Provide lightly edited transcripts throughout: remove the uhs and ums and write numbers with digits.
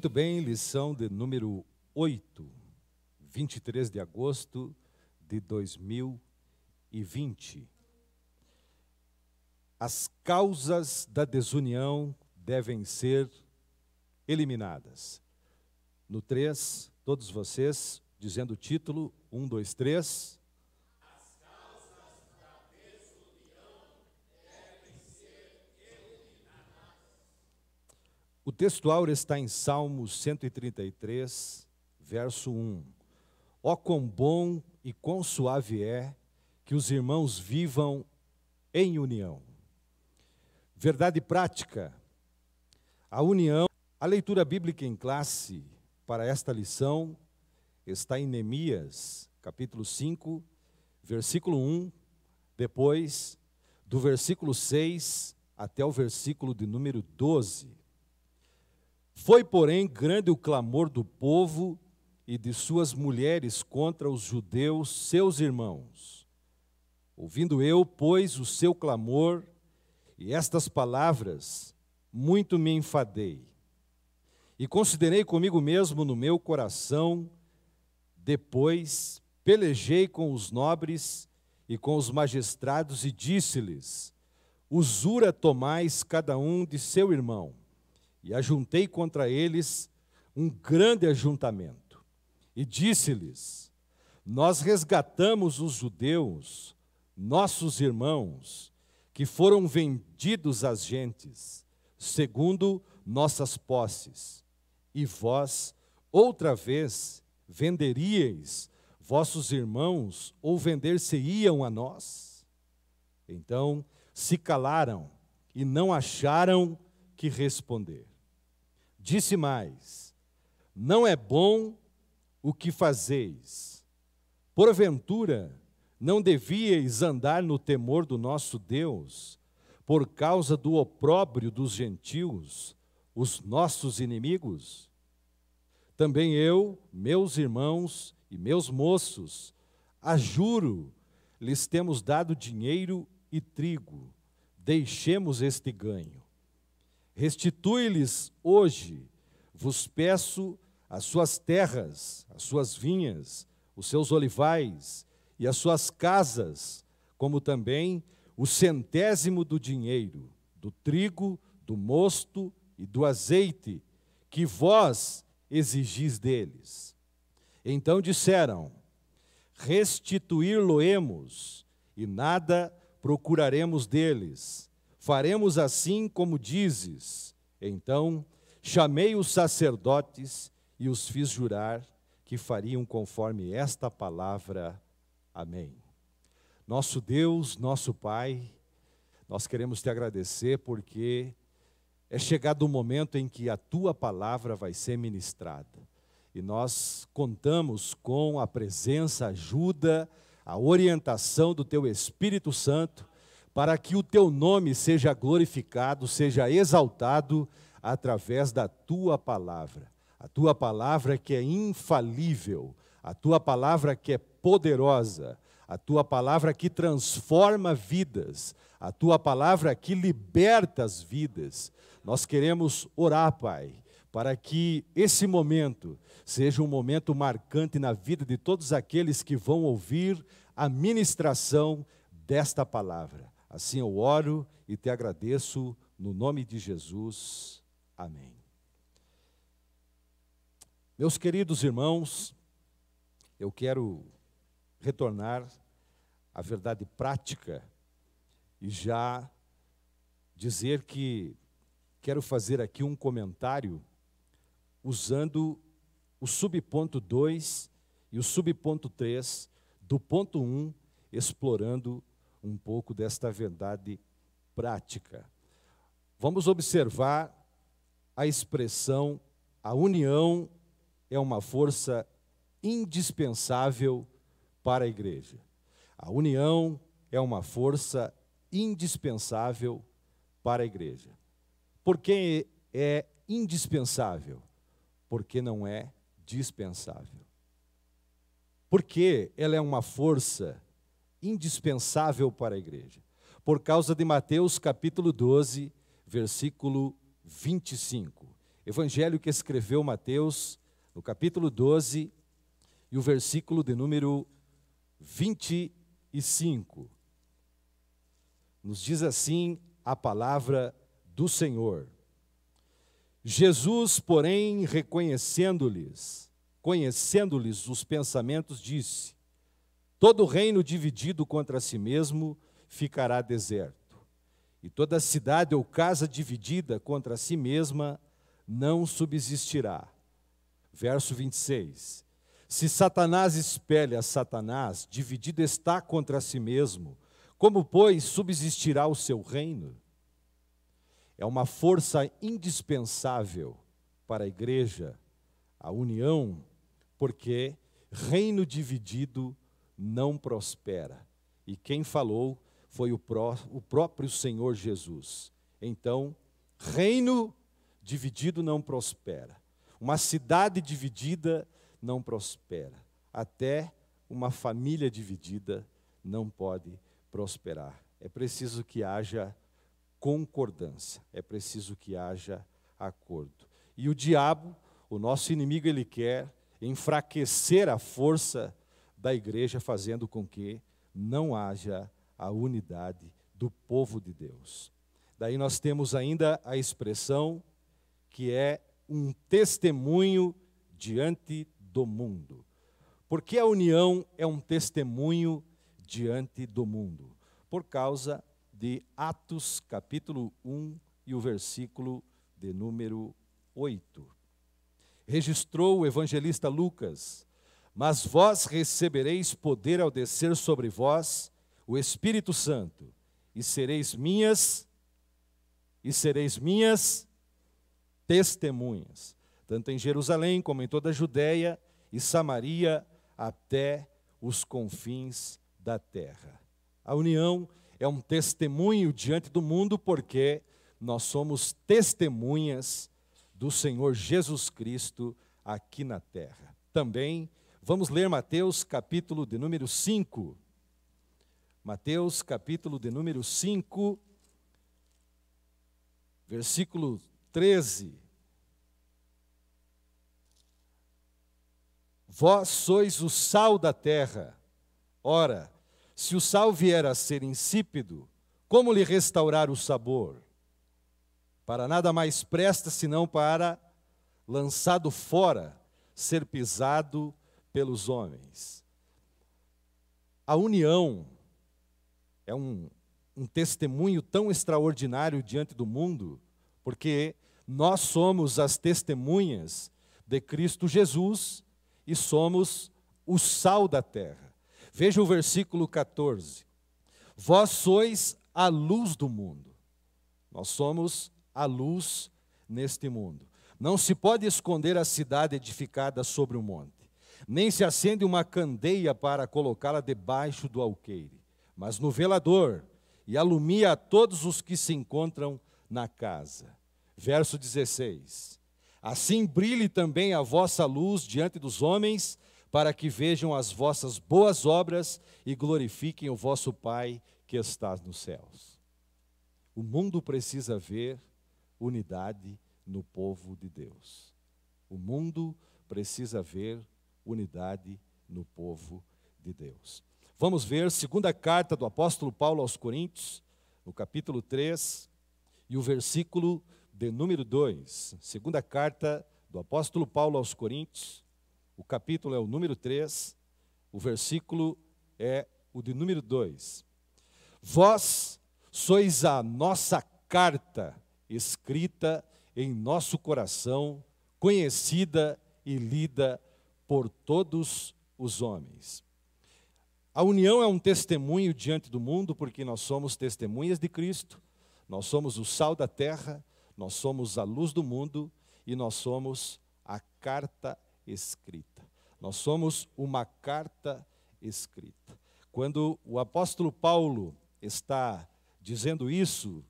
Muito bem, lição de número 8, 23 de agosto de 2020. As causas da desunião devem ser eliminadas. No 3, todos vocês, dizendo o título, 1, 2, 3. As causas da desunião devem ser eliminadas. O textual está em Salmos 133, verso 1. Ó quão bom e quão suave é que os irmãos vivam em união. Verdade prática. A união, a leitura bíblica em classe para esta lição está em Neemias, capítulo 5, versículo 1, depois do versículo 6 até o versículo de número 12. Foi, porém, grande o clamor do povo e de suas mulheres contra os judeus, seus irmãos. Ouvindo eu, pois, o seu clamor e estas palavras, muito me enfadei. E considerei comigo mesmo no meu coração, depois pelejei com os nobres e com os magistrados e disse-lhes: usura tomais cada um de seu irmão. E ajuntei contra eles um grande ajuntamento. E disse-lhes: nós resgatamos os judeus, nossos irmãos, que foram vendidos às gentes, segundo nossas posses. E vós, outra vez, venderíeis vossos irmãos, ou vender-se-iam a nós? Então se calaram e não acharam que responder. Disse mais: não é bom o que fazeis. Porventura, não devíeis andar no temor do nosso Deus, por causa do opróbrio dos gentios, os nossos inimigos? Também eu, meus irmãos e meus moços, a juro, lhes temos dado dinheiro e trigo, deixemos este ganho. Restitui-lhes hoje, vos peço, as suas terras, as suas vinhas, os seus olivais e as suas casas, como também o 100º do dinheiro, do trigo, do mosto e do azeite, que vós exigis deles. Então disseram: restituir-lo-emos, e nada procuraremos deles. Faremos assim como dizes. Então chamei os sacerdotes e os fiz jurar que fariam conforme esta palavra. Amém. Nosso Deus, nosso Pai, nós queremos te agradecer porque é chegado o momento em que a tua palavra vai ser ministrada. E nós contamos com a presença, a ajuda, a orientação do teu Espírito Santo, para que o teu nome seja glorificado, seja exaltado através da tua palavra. A tua palavra que é infalível, a tua palavra que é poderosa, a tua palavra que transforma vidas, a tua palavra que liberta as vidas. Nós queremos orar, Pai, para que esse momento seja um momento marcante na vida de todos aqueles que vão ouvir a ministração desta palavra. Assim eu oro e te agradeço no nome de Jesus. Amém. Meus queridos irmãos, eu quero retornar à verdade prática e já dizer que quero fazer aqui um comentário usando o subponto 2 e o subponto 3 do ponto 1, explorando um pouco desta verdade prática. Vamos observar a expressão: a união é uma força indispensável para a igreja. A união é uma força indispensável para a igreja. Por que é indispensável? Porque não é dispensável. Porque ela é uma força indispensável para a igreja? Por causa de Mateus capítulo 12, versículo 25. Evangelho que escreveu Mateus, no capítulo 12, e o versículo de número 25. Nos diz assim a palavra do Senhor. Jesus, porém, conhecendo-lhes os pensamentos, disse: todo reino dividido contra si mesmo ficará deserto, e toda cidade ou casa dividida contra si mesma não subsistirá. Verso 26. Se Satanás espelha Satanás, dividido está contra si mesmo, como, pois, subsistirá o seu reino? É uma força indispensável para a igreja, a união, porque reino dividido não prospera. E quem falou foi o próprio Senhor Jesus. Então, reino dividido não prospera. Uma cidade dividida não prospera. Até uma família dividida não pode prosperar. É preciso que haja concordância, é preciso que haja acordo. E o diabo, o nosso inimigo, ele quer enfraquecer a força da igreja, fazendo com que não haja a unidade do povo de Deus. Daí nós temos ainda a expressão que é um testemunho diante do mundo. Por que a união é um testemunho diante do mundo? Por causa de Atos, capítulo 1 e o versículo de número 8. Registrou o evangelista Lucas: mas vós recebereis poder ao descer sobre vós o Espírito Santo, e sereis minhas testemunhas, tanto em Jerusalém como em toda a Judéia e Samaria, até os confins da terra. A união é um testemunho diante do mundo, porque nós somos testemunhas do Senhor Jesus Cristo aqui na terra. Também vamos ler Mateus capítulo de número 5. Mateus capítulo de número 5, versículo 13. Vós sois o sal da terra. Ora, se o sal vier a ser insípido, como lhe restaurar o sabor? Para nada mais presta senão para, lançado fora, ser pisado pelos homens. A união é um testemunho tão extraordinário diante do mundo, porque nós somos as testemunhas de Cristo Jesus e somos o sal da terra. Veja o versículo 14. Vós sois a luz do mundo. Nós somos a luz neste mundo. Não se pode esconder a cidade edificada sobre o monte, nem se acende uma candeia para colocá-la debaixo do alqueire, mas no velador, e alumia a todos os que se encontram na casa. Verso 16. Assim brilhe também a vossa luz diante dos homens, para que vejam as vossas boas obras e glorifiquem o vosso Pai que está nos céus. O mundo precisa ver unidade no povo de Deus. O mundo precisa ver unidade no povo de Deus. Vamos ver segunda carta do apóstolo Paulo aos Coríntios, no capítulo 3, e o versículo de número 2. Segunda carta do apóstolo Paulo aos Coríntios, o capítulo é o número 3, o versículo é o de número 2. Vós sois a nossa carta escrita em nosso coração, conhecida e lida por todos os homens. A união é um testemunho diante do mundo, porque nós somos testemunhas de Cristo, nós somos o sal da terra, nós somos a luz do mundo e nós somos a carta escrita. Nós somos uma carta escrita. Quando o apóstolo Paulo está dizendo isso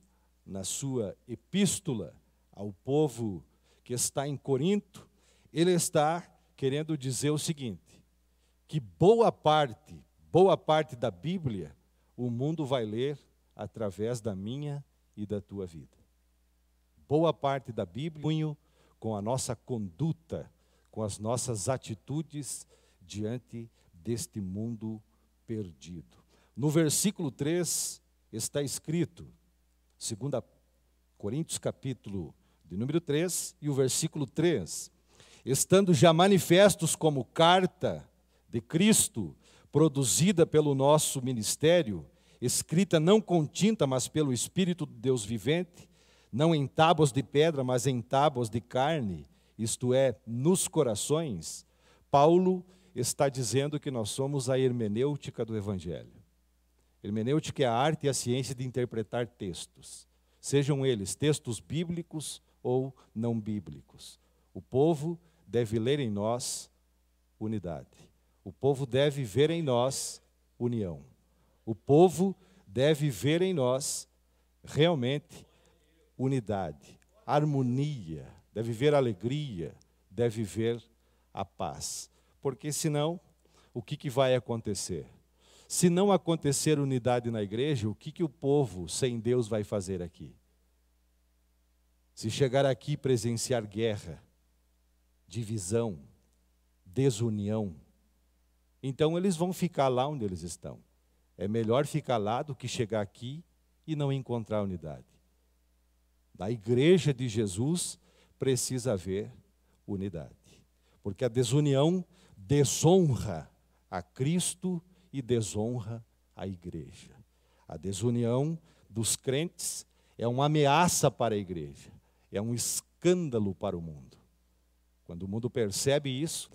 na sua epístola ao povo que está em Corinto, ele está querendo dizer o seguinte: que boa parte da Bíblia o mundo vai ler através da minha e da tua vida. Boa parte da Bíblia com a nossa conduta, com as nossas atitudes diante deste mundo perdido. No versículo 3 está escrito, 2 Coríntios capítulo de número 3 e o versículo 3, estando já manifestos como carta de Cristo, produzida pelo nosso ministério, escrita não com tinta, mas pelo Espírito de Deus vivente, não em tábuas de pedra, mas em tábuas de carne, isto é, nos corações, Paulo está dizendo que nós somos a hermenêutica do Evangelho. Hermenêutica é a arte e a ciência de interpretar textos, sejam eles textos bíblicos ou não bíblicos. O povo deve ler em nós unidade. O povo deve ver em nós união. O povo deve ver em nós realmente unidade, harmonia, deve ver alegria, deve ver a paz. Porque senão, o que vai acontecer? Se não acontecer unidade na igreja, o que o povo sem Deus vai fazer aqui? Se chegar aqui e presenciar guerra, divisão, desunião, então eles vão ficar lá onde eles estão. É melhor ficar lá do que chegar aqui e não encontrar unidade. Na igreja de Jesus precisa haver unidade, porque a desunião desonra a Cristo e desonra a igreja. A desunião dos crentes é uma ameaça para a igreja, é um escândalo para o mundo. Quando o mundo percebe isso,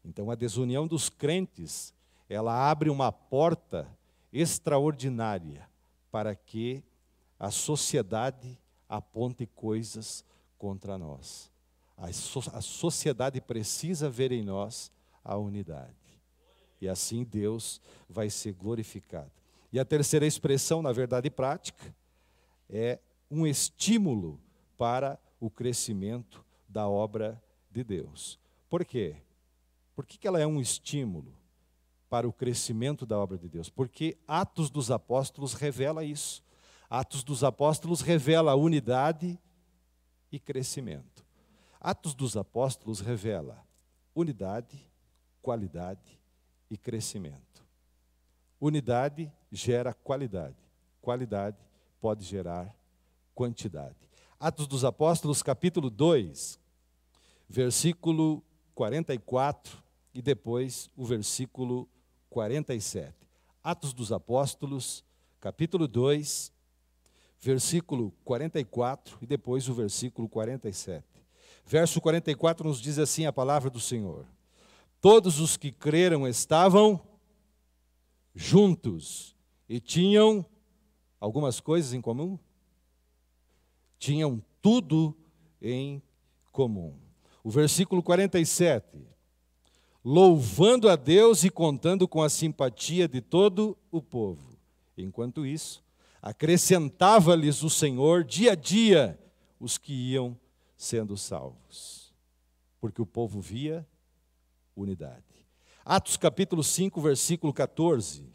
então a desunião dos crentes, ela abre uma porta extraordinária para que a sociedade aponte coisas contra nós. A sociedade precisa ver em nós a unidade. E assim Deus vai ser glorificado. E a terceira expressão, na verdade prática, é um estímulo para o crescimento da obra de Deus. Por quê? Por que ela é um estímulo para o crescimento da obra de Deus? Porque Atos dos Apóstolos revela isso. Atos dos Apóstolos revela unidade e crescimento. Atos dos Apóstolos revela unidade, qualidade e crescimento. Unidade gera qualidade. Qualidade pode gerar quantidade. Atos dos Apóstolos, capítulo 2, versículo 44 e depois o versículo 47. Atos dos Apóstolos, capítulo 2, versículo 44 e depois o versículo 47. Verso 44 nos diz assim a palavra do Senhor: todos os que creram estavam juntos e tinham algumas coisas em comum? Tinham tudo em comum. O versículo 47, louvando a Deus e contando com a simpatia de todo o povo. Enquanto isso, acrescentava-lhes o Senhor dia a dia os que iam sendo salvos. Porque o povo via unidade. Atos capítulo 5, versículo 14.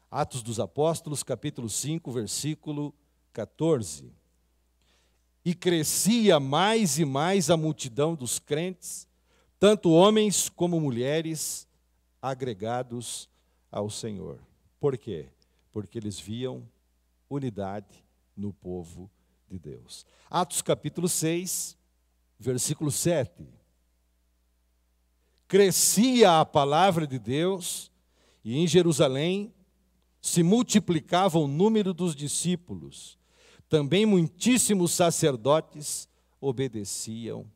Atos dos Apóstolos, capítulo 5, versículo 14. E crescia mais e mais a multidão dos crentes, tanto homens como mulheres, agregados ao Senhor. Por quê? Porque eles viam unidade no povo de Deus. Atos capítulo 6, versículo 7. Crescia a palavra de Deus, e em Jerusalém se multiplicava o número dos discípulos. Também muitíssimos sacerdotes obedeciam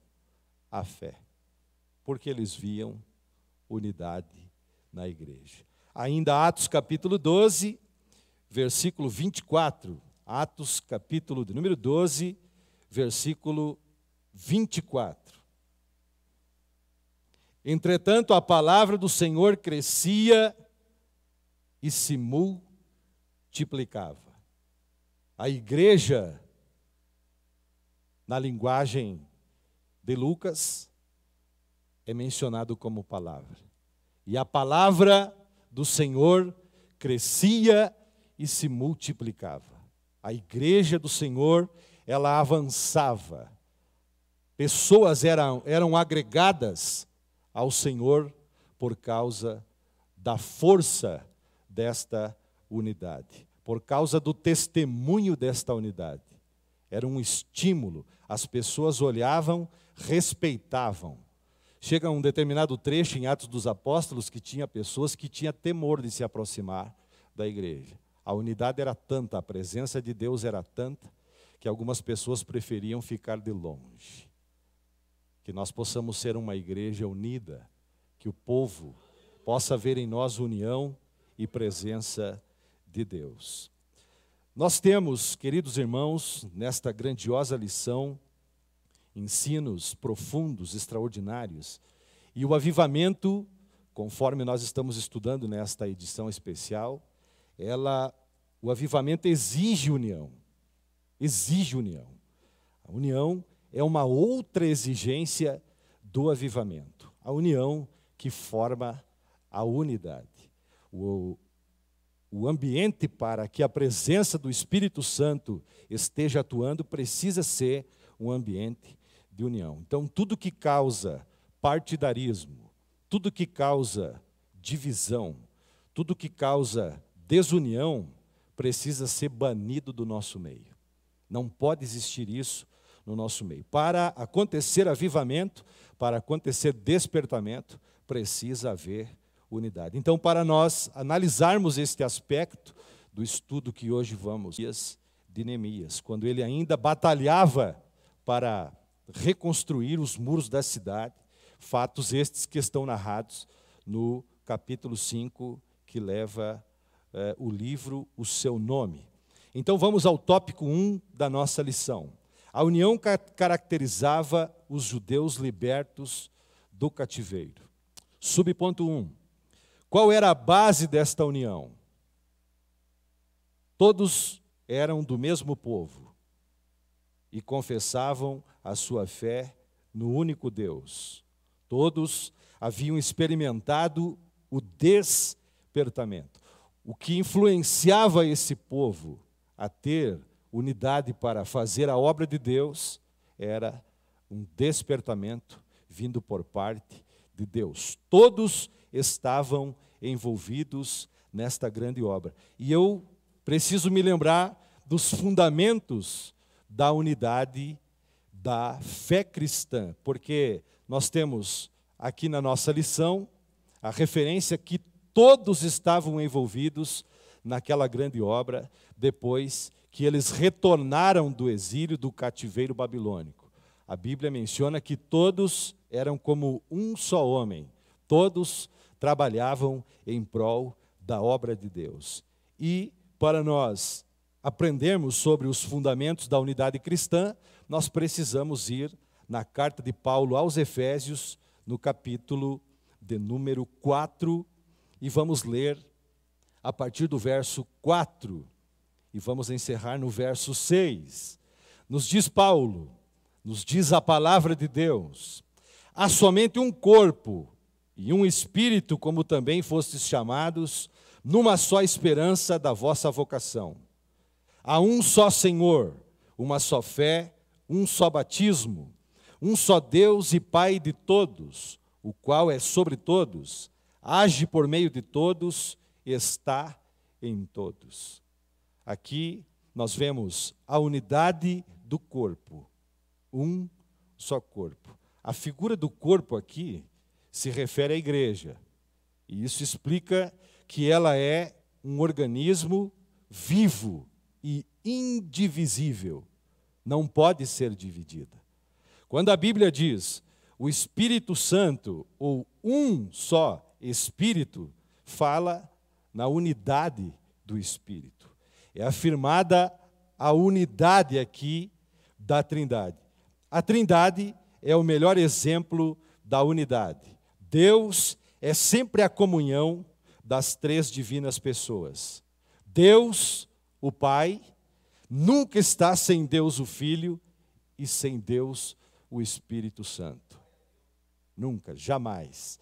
à fé, porque eles viam unidade na igreja. Ainda Atos capítulo 12, versículo 24. Atos capítulo de número 12, versículo 24. Entretanto, a palavra do Senhor crescia e se multiplicava. A igreja, na linguagem de Lucas, é mencionado como palavra. E a palavra do Senhor crescia e se multiplicava. A igreja do Senhor, ela avançava pessoas eram agregadas ao Senhor por causa da força desta unidade, por causa do testemunho desta unidade. Era um estímulo, as pessoas olhavam, respeitavam. Chega um determinado trecho em Atos dos Apóstolos que tinha pessoas que tinham temor de se aproximar da igreja. A unidade era tanta, a presença de Deus era tanta, que algumas pessoas preferiam ficar de longe. Que nós possamos ser uma igreja unida, que o povo possa ver em nós união e presença de Deus. Nós temos, queridos irmãos, nesta grandiosa lição, ensinos profundos, extraordinários. E o avivamento, conforme nós estamos estudando nesta edição especial, o avivamento exige união. Exige união. A união é uma outra exigência do avivamento. A união que forma a unidade. O ambiente para que a presença do Espírito Santo esteja atuando precisa ser um ambiente de união. Então, tudo que causa partidarismo, tudo que causa divisão, tudo que causa desunião, precisa ser banido do nosso meio. Não pode existir isso no nosso meio. Para acontecer avivamento, para acontecer despertamento, precisa haver unidade. Então, para nós analisarmos este aspecto do estudo que hoje vamos, de Neemias, quando ele ainda batalhava para reconstruir os muros da cidade, fatos estes que estão narrados no capítulo 5, que leva o livro o seu nome. Então vamos ao tópico 1 da nossa lição. A união caracterizava os judeus libertos do cativeiro. Subponto 1. Qual era a base desta união? Todos eram do mesmo povo e confessavam a sua fé no único Deus. Todos haviam experimentado o despertamento. O que influenciava esse povo a ter unidade para fazer a obra de Deus era um despertamento vindo por parte de Deus. Todos estavam envolvidos nesta grande obra. E eu preciso me lembrar dos fundamentos da unidade da fé cristã, porque nós temos aqui na nossa lição a referência que todos estavam envolvidos naquela grande obra depois que eles retornaram do exílio, do cativeiro babilônico. A Bíblia menciona que todos eram como um só homem, todos trabalhavam em prol da obra de Deus. E para nós aprendermos sobre os fundamentos da unidade cristã, nós precisamos ir na carta de Paulo aos Efésios, no capítulo de número 4, e vamos ler a partir do verso 4, e vamos encerrar no verso 6. Nos diz Paulo, nos diz a palavra de Deus: há somente um corpo e um espírito, como também fostes chamados, numa só esperança da vossa vocação. Há um só Senhor, uma só fé, um só batismo, um só Deus e Pai de todos, o qual é sobre todos, age por meio de todos, está em todos. Aqui nós vemos a unidade do corpo, um só corpo. A figura do corpo aqui se refere à igreja, e isso explica que ela é um organismo vivo e indivisível, não pode ser dividida. Quando a Bíblia diz o Espírito Santo, ou um só Espírito, fala na unidade do Espírito. É afirmada a unidade aqui da Trindade. A Trindade é o melhor exemplo da unidade. Deus é sempre a comunhão das três divinas pessoas. Deus, o Pai, nunca está sem Deus o Filho e sem Deus o Espírito Santo. Nunca, jamais.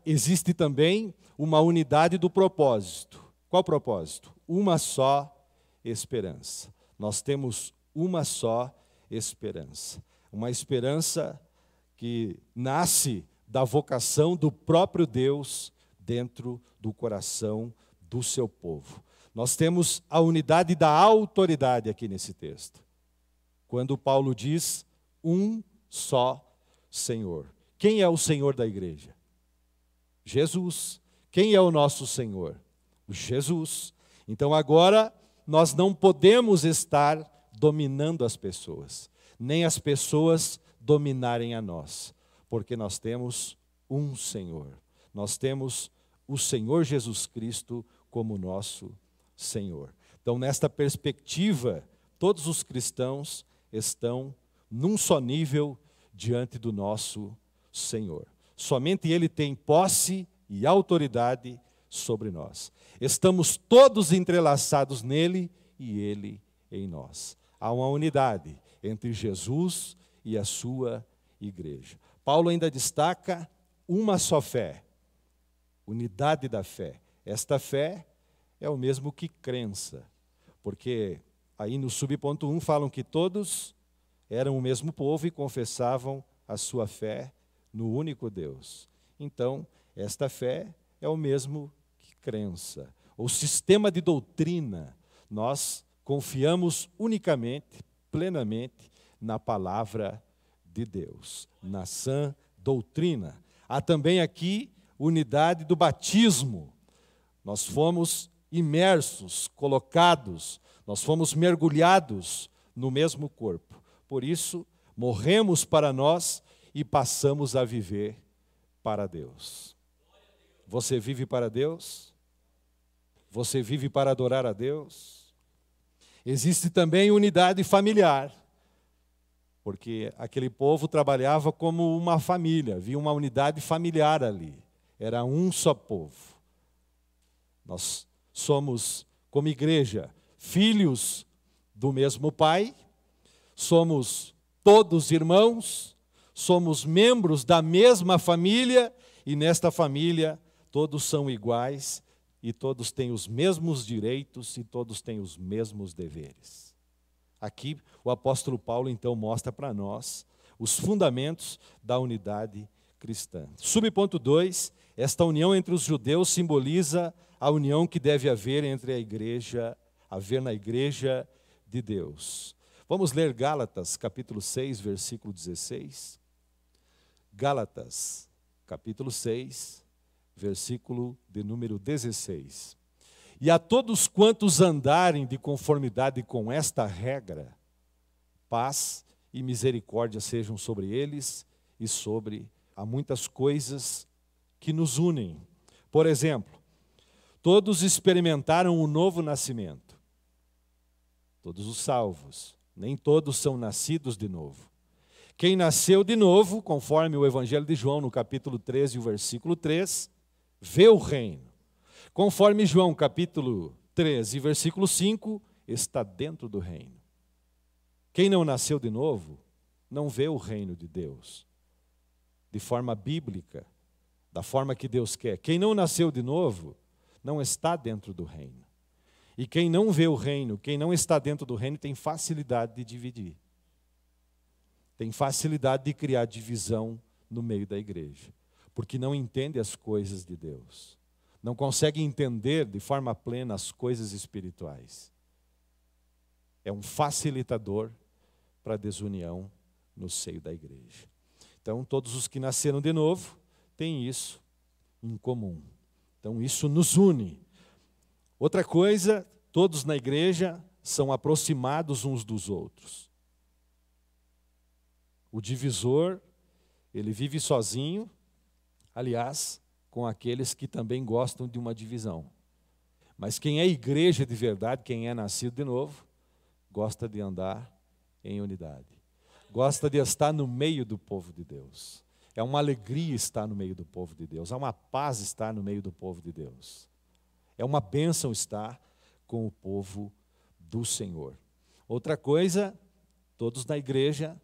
Existe também uma unidade do propósito. Qual propósito? Uma só esperança. Nós temos uma só esperança. uma esperança que nasce da vocação do próprio Deus dentro do coração do seu povo. Nós temos a unidade da autoridade aqui nesse texto. Quando Paulo diz, um só Senhor. Quem é o Senhor da igreja? Jesus. Quem é o nosso Senhor? Jesus. Então agora nós não podemos estar dominando as pessoas, nem as pessoas dominarem a nós, porque nós temos um Senhor. Nós temos o Senhor Jesus Cristo como nosso Senhor. Então, nesta perspectiva, todos os cristãos estão num só nível diante do nosso Senhor. Somente Ele tem posse e autoridade sobre nós. Estamos todos entrelaçados nele e Ele em nós. Há uma unidade entre Jesus e a sua igreja. Paulo ainda destaca uma só fé, unidade da fé. Esta fé é o mesmo que crença, porque aí no subponto 1 falam que todos eram o mesmo povo e confessavam a sua fé no único Deus. Então, esta fé é o mesmo que crença. O sistema de doutrina, nós confiamos unicamente, plenamente, na palavra de Deus, na sã doutrina. Há também aqui unidade do batismo. Nós fomos imersos, colocados, nós fomos mergulhados no mesmo corpo. Por isso, morremos para nós e passamos a viver para Deus. Você vive para Deus? Você vive para adorar a Deus? Existe também unidade familiar, porque aquele povo trabalhava como uma família, havia uma unidade familiar ali, era um só povo. Nós somos, como igreja, filhos do mesmo Pai, somos todos irmãos, somos membros da mesma família, e nesta família todos são iguais, e todos têm os mesmos direitos, e todos têm os mesmos deveres. Aqui o apóstolo Paulo então mostra para nós os fundamentos da unidade cristã. Subponto 2, esta união entre os judeus simboliza a união que deve haver na igreja de Deus. Vamos ler Gálatas, capítulo 6, versículo 16. Gálatas, capítulo 6, versículo de número 16. E a todos quantos andarem de conformidade com esta regra, paz e misericórdia sejam sobre eles e sobre há muitas coisas que nos unem. Por exemplo, todos experimentaram o novo nascimento. Todos os salvos. Nem todos são nascidos de novo. Quem nasceu de novo, conforme o Evangelho de João, no capítulo 13, o versículo 3, vê o reino. Conforme João, capítulo 13, versículo 5, está dentro do reino. Quem não nasceu de novo, não vê o reino de Deus. De forma bíblica, da forma que Deus quer. Quem não nasceu de novo, não está dentro do reino. E quem não vê o reino, quem não está dentro do reino, tem facilidade de dividir. Tem facilidade de criar divisão no meio da igreja. Porque não entende as coisas de Deus. Não consegue entender de forma plena as coisas espirituais. É um facilitador para a desunião no seio da igreja. Então, todos os que nasceram de novo têm isso em comum. Então, isso nos une. Outra coisa, todos na igreja são aproximados uns dos outros. O divisor, ele vive sozinho, aliás, com aqueles que também gostam de uma divisão. Mas quem é igreja de verdade, quem é nascido de novo, gosta de andar em unidade. Gosta de estar no meio do povo de Deus. É uma alegria estar no meio do povo de Deus. É uma paz estar no meio do povo de Deus. É uma bênção estar com o povo do Senhor. Outra coisa, todos na igreja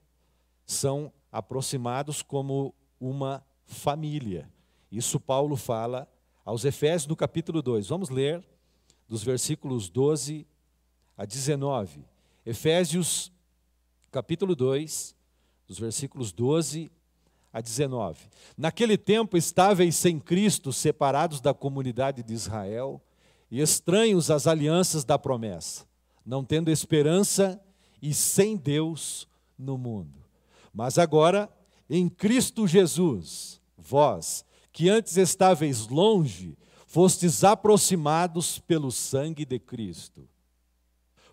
são aproximados como uma família. Isso Paulo fala aos Efésios no capítulo 2. Vamos ler dos versículos 12 a 19. Efésios capítulo 2, dos versículos 12 a 19. Naquele tempo estáveis sem Cristo, separados da comunidade de Israel, e estranhos às alianças da promessa, não tendo esperança e sem Deus no mundo. Mas agora, em Cristo Jesus, vós, que antes estáveis longe, fostes aproximados pelo sangue de Cristo.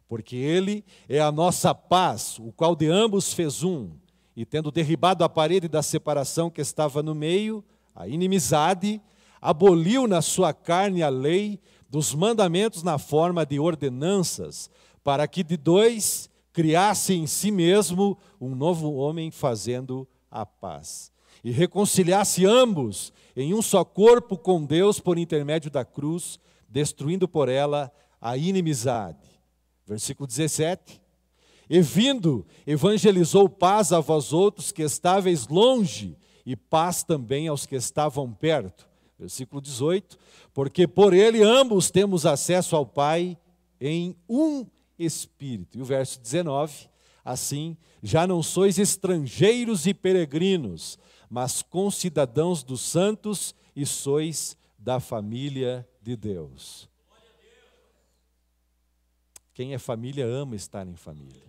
Porque Ele é a nossa paz, o qual de ambos fez um, e tendo derribado a parede da separação que estava no meio, a inimizade, aboliu na sua carne a lei dos mandamentos na forma de ordenanças, para que de dois criasse em si mesmo um novo homem fazendo a paz. E reconciliasse ambos em um só corpo com Deus por intermédio da cruz, destruindo por ela a inimizade. Versículo 17. E vindo, evangelizou paz a vós outros que estáveis longe, e paz também aos que estavam perto. Versículo 18. Porque por ele ambos temos acesso ao Pai em um Espírito. E o verso 19. Assim, já não sois estrangeiros e peregrinos, mas concidadãos dos santos e sois da família de Deus. Quem é família ama estar em família.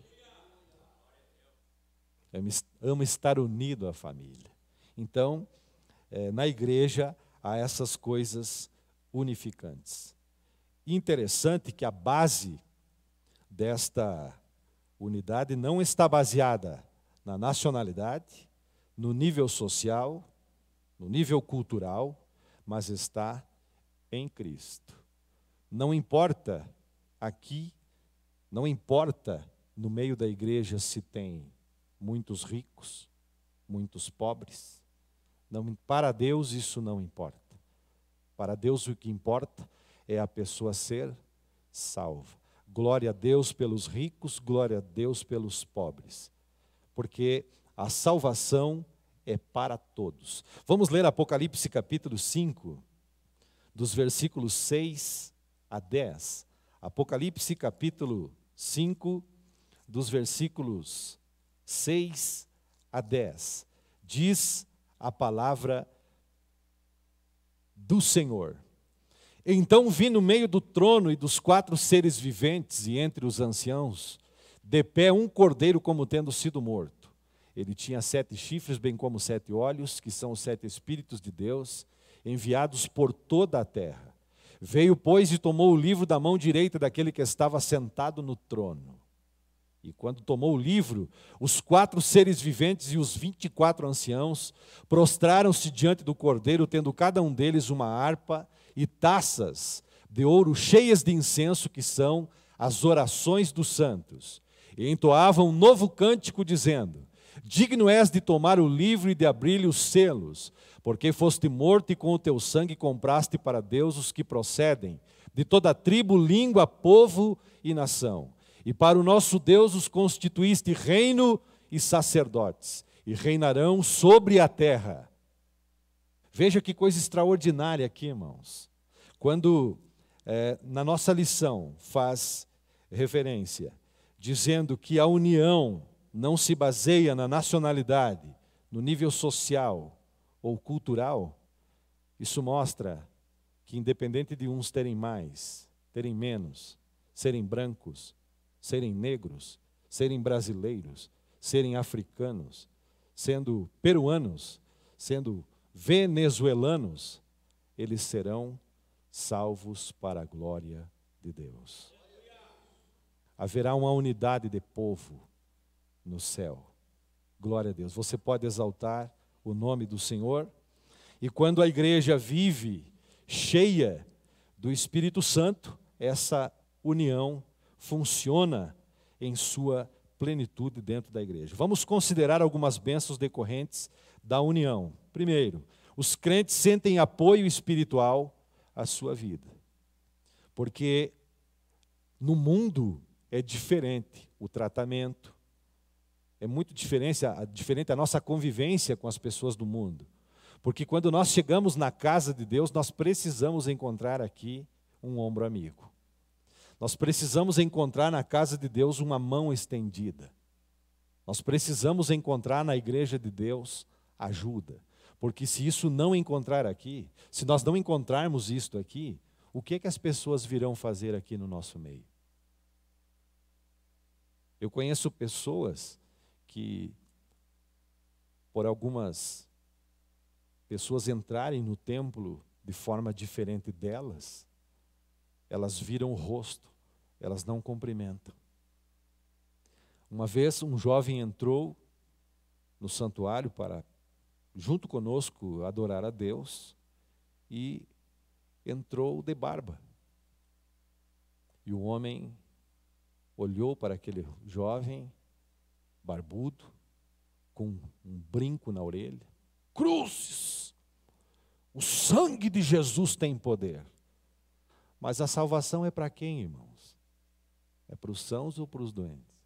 Ama estar unido à família. Então, na igreja, há essas coisas unificantes. Interessante que a base desta unidade não está baseada na nacionalidade, no nível social, no nível cultural, mas está em Cristo. Não importa aqui, não importa no meio da igreja se tem muitos ricos, muitos pobres. Não, para Deus isso não importa. Para Deus o que importa é a pessoa ser salva. Glória a Deus pelos ricos, glória a Deus pelos pobres. Porque a salvação é para todos. Vamos ler Apocalipse capítulo 5, dos versículos 6 a 10. Apocalipse capítulo 5, dos versículos 6 a 10. Diz a palavra do Senhor. Então vi no meio do trono e dos 4 seres viventes e entre os anciãos, de pé um cordeiro como tendo sido morto. Ele tinha 7 chifres, bem como 7 olhos, que são os 7 Espíritos de Deus, enviados por toda a terra. Veio, pois, e tomou o livro da mão direita daquele que estava sentado no trono. E quando tomou o livro, os 4 seres viventes e os 24 anciãos prostraram-se diante do cordeiro, tendo cada um deles uma harpa e taças de ouro cheias de incenso, que são as orações dos santos. E entoavam um novo cântico, dizendo: digno és de tomar o livro e de abrir-lhe os selos, porque foste morto e com o teu sangue compraste para Deus os que procedem de toda tribo, língua, povo e nação. E para o nosso Deus os constituíste reino e sacerdotes, e reinarão sobre a terra. Veja que coisa extraordinária aqui, irmãos. Quando na nossa lição faz referência, dizendo que a união não se baseia na nacionalidade, no nível social ou cultural, isso mostra que independente de uns terem mais, terem menos, serem brancos, serem negros, serem brasileiros, serem africanos, sendo peruanos, sendo venezuelanos, eles serão salvos para a glória de Deus. Haverá uma unidade de povo no céu. Glória a Deus. Você pode exaltar o nome do Senhor. E quando a igreja vive cheia do Espírito Santo, essa união funciona em sua plenitude dentro da igreja. Vamos considerar algumas bênçãos decorrentes da união. Primeiro, os crentes sentem apoio espiritual à sua vida. Porque no mundo é diferente o tratamento, é muito diferente a nossa convivência com as pessoas do mundo. Porque quando nós chegamos na casa de Deus, nós precisamos encontrar aqui um ombro amigo. Nós precisamos encontrar na casa de Deus uma mão estendida. Nós precisamos encontrar na igreja de Deus ajuda. Porque se isso não encontrar aqui, se nós não encontrarmos isto aqui, o que é que as pessoas virão fazer aqui no nosso meio? Eu conheço pessoas que, por algumas pessoas entrarem no templo de forma diferente delas, elas viram o rosto, elas não cumprimentam. Uma vez um jovem entrou no santuário para, junto conosco, adorar a Deus, e entrou de barba. E o homem olhou para aquele jovem barbudo, com um brinco na orelha. Cruzes! O sangue de Jesus tem poder. Mas a salvação é para quem, irmãos? É para os sãos ou para os doentes?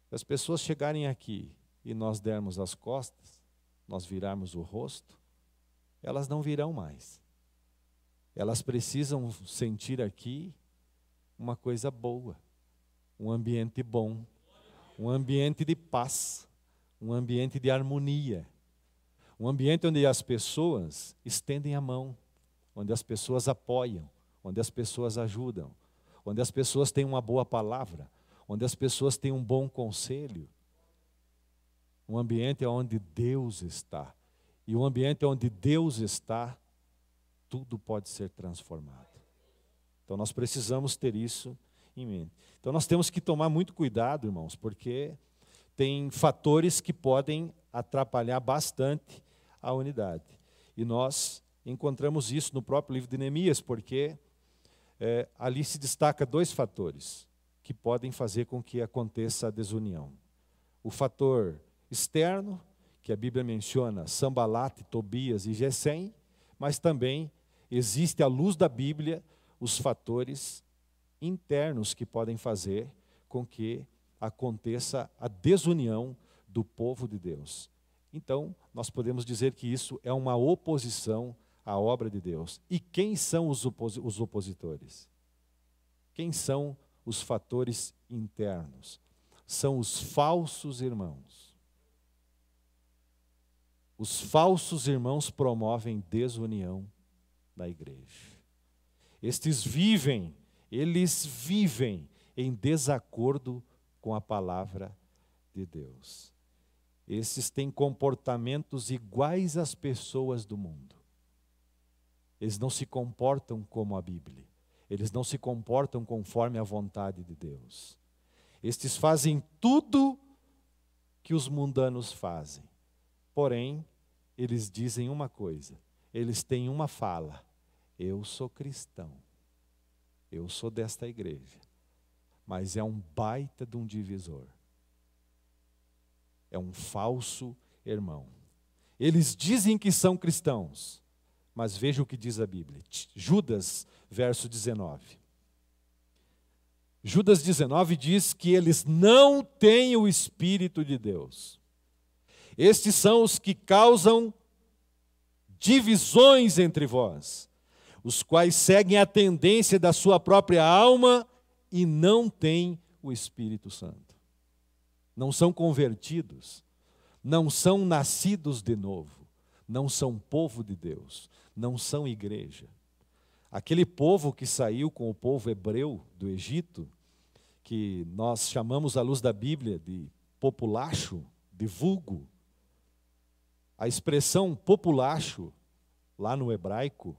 Se as pessoas chegarem aqui e nós dermos as costas, nós virarmos o rosto, elas não virão mais. Elas precisam sentir aqui uma coisa boa, um ambiente bom, um ambiente de paz, um ambiente de harmonia, um ambiente onde as pessoas estendem a mão, onde as pessoas apoiam, onde as pessoas ajudam, onde as pessoas têm uma boa palavra, onde as pessoas têm um bom conselho. Um ambiente onde Deus está. E um ambiente onde Deus está, tudo pode ser transformado. Então nós precisamos ter isso em mente. Então nós temos que tomar muito cuidado, irmãos, porque tem fatores que podem atrapalhar bastante a unidade. E nós encontramos isso no próprio livro de Neemias, porque ali se destaca dois fatores que podem fazer com que aconteça a desunião. O fator externo, que a Bíblia menciona, Sambalate, Tobias e Gesem, mas também existe à luz da Bíblia os fatores internos que podem fazer com que aconteça a desunião do povo de Deus. Então, nós podemos dizer que isso é uma oposição à obra de Deus. E quem são os opositores? Quem são os fatores internos? São os falsos irmãos. Os falsos irmãos promovem desunião da igreja. Eles vivem em desacordo com a palavra de Deus. Esses têm comportamentos iguais às pessoas do mundo. Eles não se comportam como a Bíblia. Eles não se comportam conforme a vontade de Deus. Estes fazem tudo que os mundanos fazem. Porém, eles dizem uma coisa. Eles têm uma fala. Eu sou cristão. Eu sou desta igreja. Mas é um baita de um divisor. É um falso irmão. Eles dizem que são cristãos, mas veja o que diz a Bíblia. Judas, verso 19. Judas 19 diz que eles não têm o Espírito de Deus. Estes são os que causam divisões entre vós, os quais seguem a tendência da sua própria alma e não têm o Espírito Santo. Não são convertidos, não são nascidos de novo, não são povo de Deus, não são igreja. Aquele povo que saiu com o povo hebreu do Egito, que nós chamamos à luz da Bíblia de populacho, de vulgo. A expressão populacho, lá no hebraico,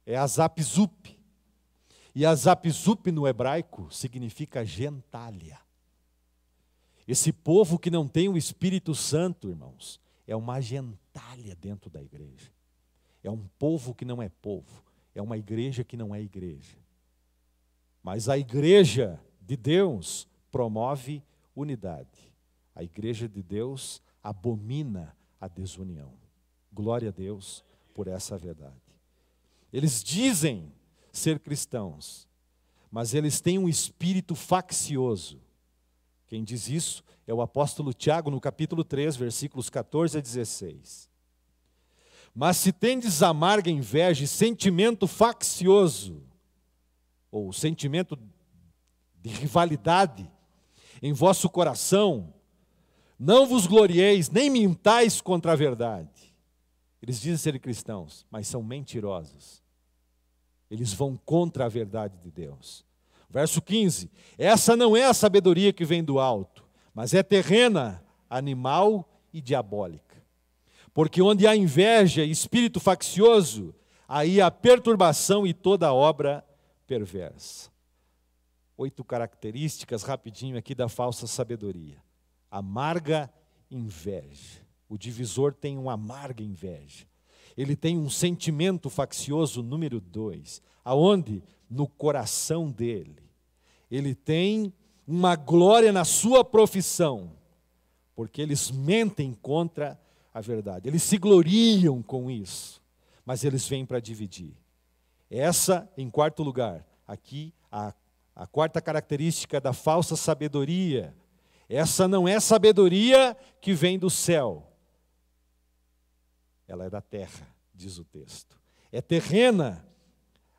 é azapzup. E azapzup no hebraico significa gentalha. Esse povo que não tem o Espírito Santo, irmãos, é uma gentalha dentro da igreja. É um povo que não é povo. É uma igreja que não é igreja. Mas a igreja de Deus promove unidade. A igreja de Deus abomina a desunião. Glória a Deus por essa verdade. Eles dizem ser cristãos, mas eles têm um espírito faccioso. Quem diz isso é o apóstolo Tiago, no capítulo 3, versículos 14 a 16. Mas se tendes amarga inveja e sentimento faccioso, ou sentimento de rivalidade, em vosso coração, não vos glorieis, nem mintais contra a verdade. Eles dizem ser cristãos, mas são mentirosos. Eles vão contra a verdade de Deus. Verso 15, essa não é a sabedoria que vem do alto, mas é terrena, animal e diabólica. Porque onde há inveja e espírito faccioso, aí há perturbação e toda obra perversa. 8 características, rapidinho aqui, da falsa sabedoria. Amarga inveja. O divisor tem uma amarga inveja. Ele tem um sentimento faccioso número 2. Aonde? No coração dele. Ele tem uma glória na sua profissão, porque eles mentem contra a verdade. Eles se gloriam com isso, mas eles vêm para dividir. Essa, em quarto lugar, aqui a quarta característica da falsa sabedoria. Essa não é sabedoria que vem do céu. Ela é da terra, diz o texto. É terrena,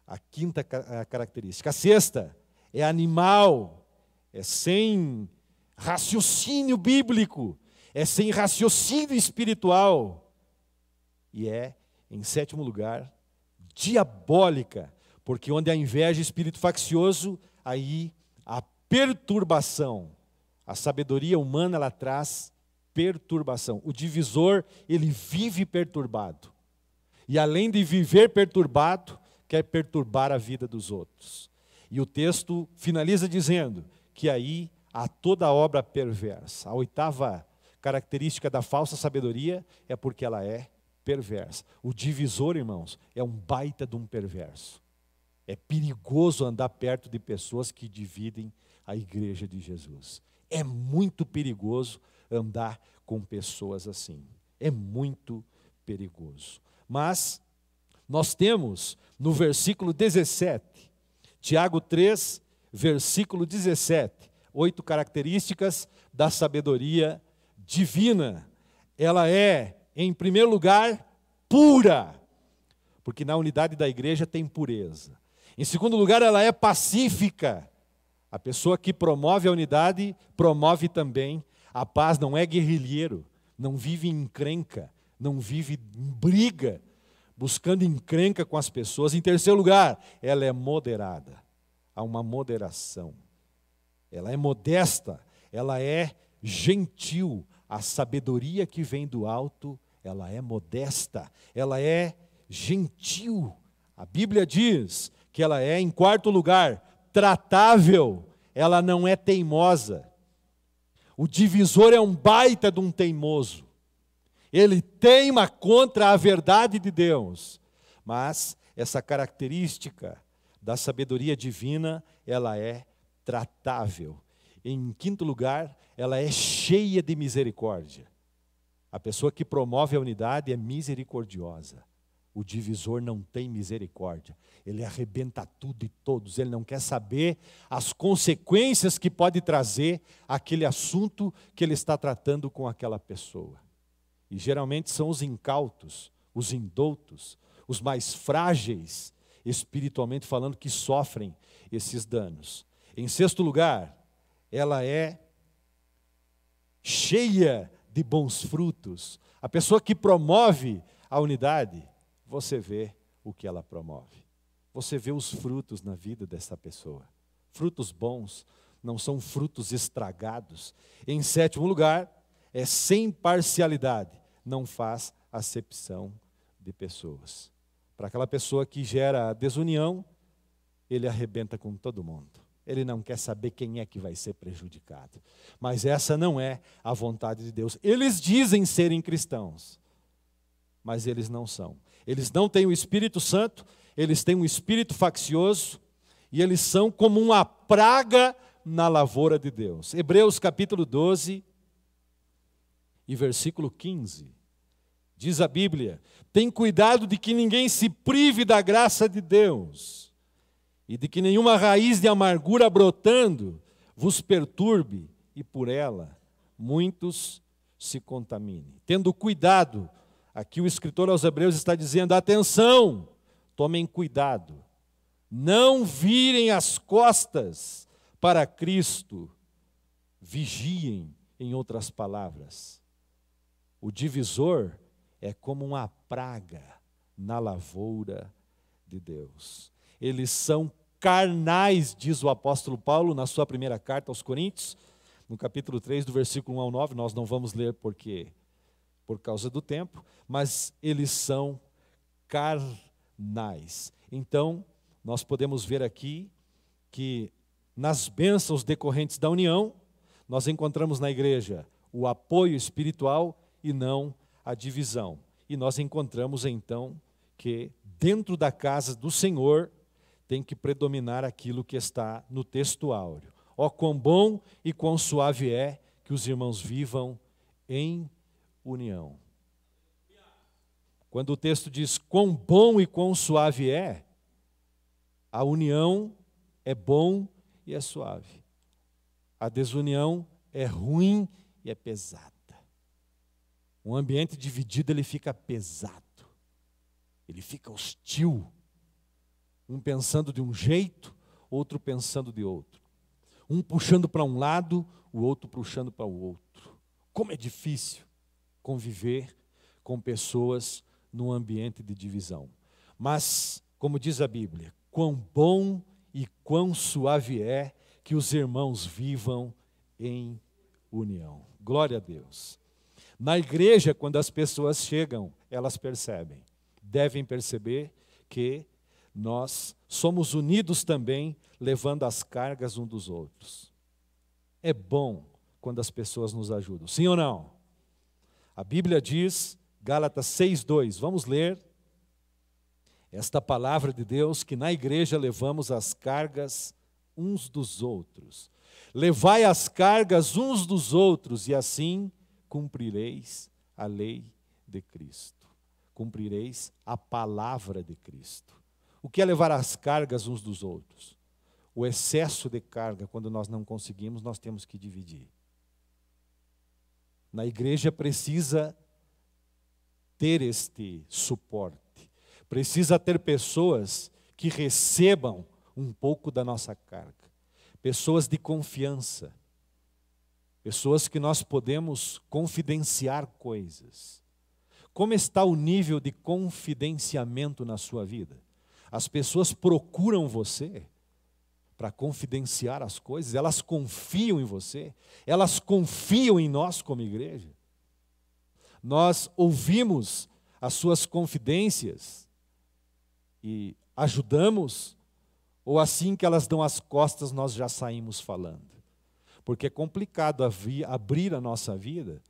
a quinta característica. A sexta é animal, é sem raciocínio bíblico, é sem raciocínio espiritual. E é, em sétimo lugar, diabólica, porque onde há inveja e espírito faccioso, aí há perturbação. A sabedoria humana, ela traz perturbação. O divisor, ele vive perturbado. E além de viver perturbado, quer perturbar a vida dos outros. E o texto finaliza dizendo que aí há toda obra perversa. A oitava característica da falsa sabedoria é porque ela é perversa. O divisor, irmãos, é um baita de um perverso. É perigoso andar perto de pessoas que dividem a igreja de Jesus. É muito perigoso andar com pessoas assim. É muito perigoso. Mas nós temos no versículo 17, Tiago 3, versículo 17, 8 características da sabedoria divina. Ela é, em primeiro lugar, pura, porque na unidade da igreja tem pureza. Em segundo lugar, ela é pacífica. A pessoa que promove a unidade, promove também a paz. Não é guerrilheiro, não vive em encrenca, não vive em briga, buscando encrenca com as pessoas. Em terceiro lugar, ela é moderada. Há uma moderação. Ela é modesta, ela é gentil. A sabedoria que vem do alto, ela é modesta, ela é gentil. A Bíblia diz que ela é, em quarto lugar, tratável, ela não é teimosa. O divisor é um baita de um teimoso. Ele teima contra a verdade de Deus. Mas essa característica da sabedoria divina, ela é tratável. Em quinto lugar, ela é cheia de misericórdia. A pessoa que promove a unidade é misericordiosa. O divisor não tem misericórdia. Ele arrebenta tudo e todos. Ele não quer saber as consequências que pode trazer aquele assunto que ele está tratando com aquela pessoa. E geralmente são os incautos, os indoutos, os mais frágeis, espiritualmente falando, que sofrem esses danos. Em sexto lugar, ela é cheia de bons frutos. A pessoa que promove a unidade, você vê o que ela promove. Você vê os frutos na vida dessa pessoa. Frutos bons, não são frutos estragados. Em sétimo lugar, é sem parcialidade. Não faz acepção de pessoas. Para aquela pessoa que gera desunião, ele arrebenta com todo mundo. Ele não quer saber quem é que vai ser prejudicado. Mas essa não é a vontade de Deus. Eles dizem serem cristãos, mas eles não são. Eles não têm o Espírito Santo, eles têm um espírito faccioso, e eles são como uma praga na lavoura de Deus. Hebreus capítulo 12 e versículo 15. Diz a Bíblia: tem cuidado de que ninguém se prive da graça de Deus, e de que nenhuma raiz de amargura brotando vos perturbe, e por ela muitos se contaminem. Tendo cuidado, aqui o escritor aos Hebreus está dizendo: atenção, tomem cuidado, não virem as costas para Cristo, vigiem, em outras palavras. O divisor é como uma praga na lavoura de Deus. Eles são carnais, diz o apóstolo Paulo na sua primeira carta aos Coríntios, no capítulo 3, do versículo 1 ao 9, nós não vamos ler por causa do tempo, mas eles são carnais. Então, nós podemos ver aqui que nas bênçãos decorrentes da união, nós encontramos na igreja o apoio espiritual e não a divisão. E nós encontramos então que dentro da casa do Senhor tem que predominar aquilo que está no texto áureo. Ó, quão bom e quão suave é que os irmãos vivam em união. Quando o texto diz quão bom e quão suave é, a união é bom e é suave. A desunião é ruim e é pesada. Um ambiente dividido, ele fica pesado. Ele fica hostil. Um pensando de um jeito, outro pensando de outro. Um puxando para um lado, o outro puxando para o outro. Como é difícil conviver com pessoas num ambiente de divisão. Mas, como diz a Bíblia, quão bom e quão suave é que os irmãos vivam em união. Glória a Deus. Na igreja, quando as pessoas chegam, elas percebem, devem perceber que nós somos unidos também, levando as cargas uns dos outros. É bom quando as pessoas nos ajudam, sim ou não? A Bíblia diz, Gálatas 6:2, vamos ler esta palavra de Deus, que na igreja levamos as cargas uns dos outros. Levai as cargas uns dos outros, e assim cumprireis a lei de Cristo. Cumprireis a palavra de Cristo. O que é levar as cargas uns dos outros? O excesso de carga, quando nós não conseguimos, nós temos que dividir. Na igreja precisa ter este suporte. Precisa ter pessoas que recebam um pouco da nossa carga. Pessoas de confiança. Pessoas que nós podemos confidenciar coisas. Como está o nível de confidenciamento na sua vida? As pessoas procuram você para confidenciar as coisas, elas confiam em você, elas confiam em nós como igreja. Nós ouvimos as suas confidências e ajudamos, ou assim que elas dão as costas, nós já saímos falando. Porque é complicado abrir a nossa vida,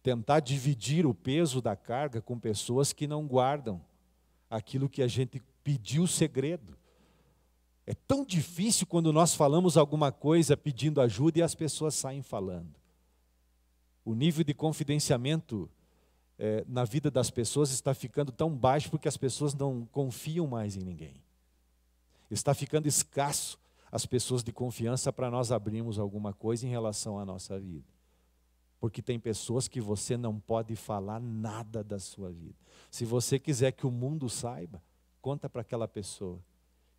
tentar dividir o peso da carga com pessoas que não guardam aquilo que a gente pediu segredo. É tão difícil quando nós falamos alguma coisa pedindo ajuda e as pessoas saem falando. O nível de confidenciamento na vida das pessoas está ficando tão baixo porque as pessoas não confiam mais em ninguém. Está ficando escasso as pessoas de confiança para nós abrirmos alguma coisa em relação à nossa vida. Porque tem pessoas que você não pode falar nada da sua vida. Se você quiser que o mundo saiba, conta para aquela pessoa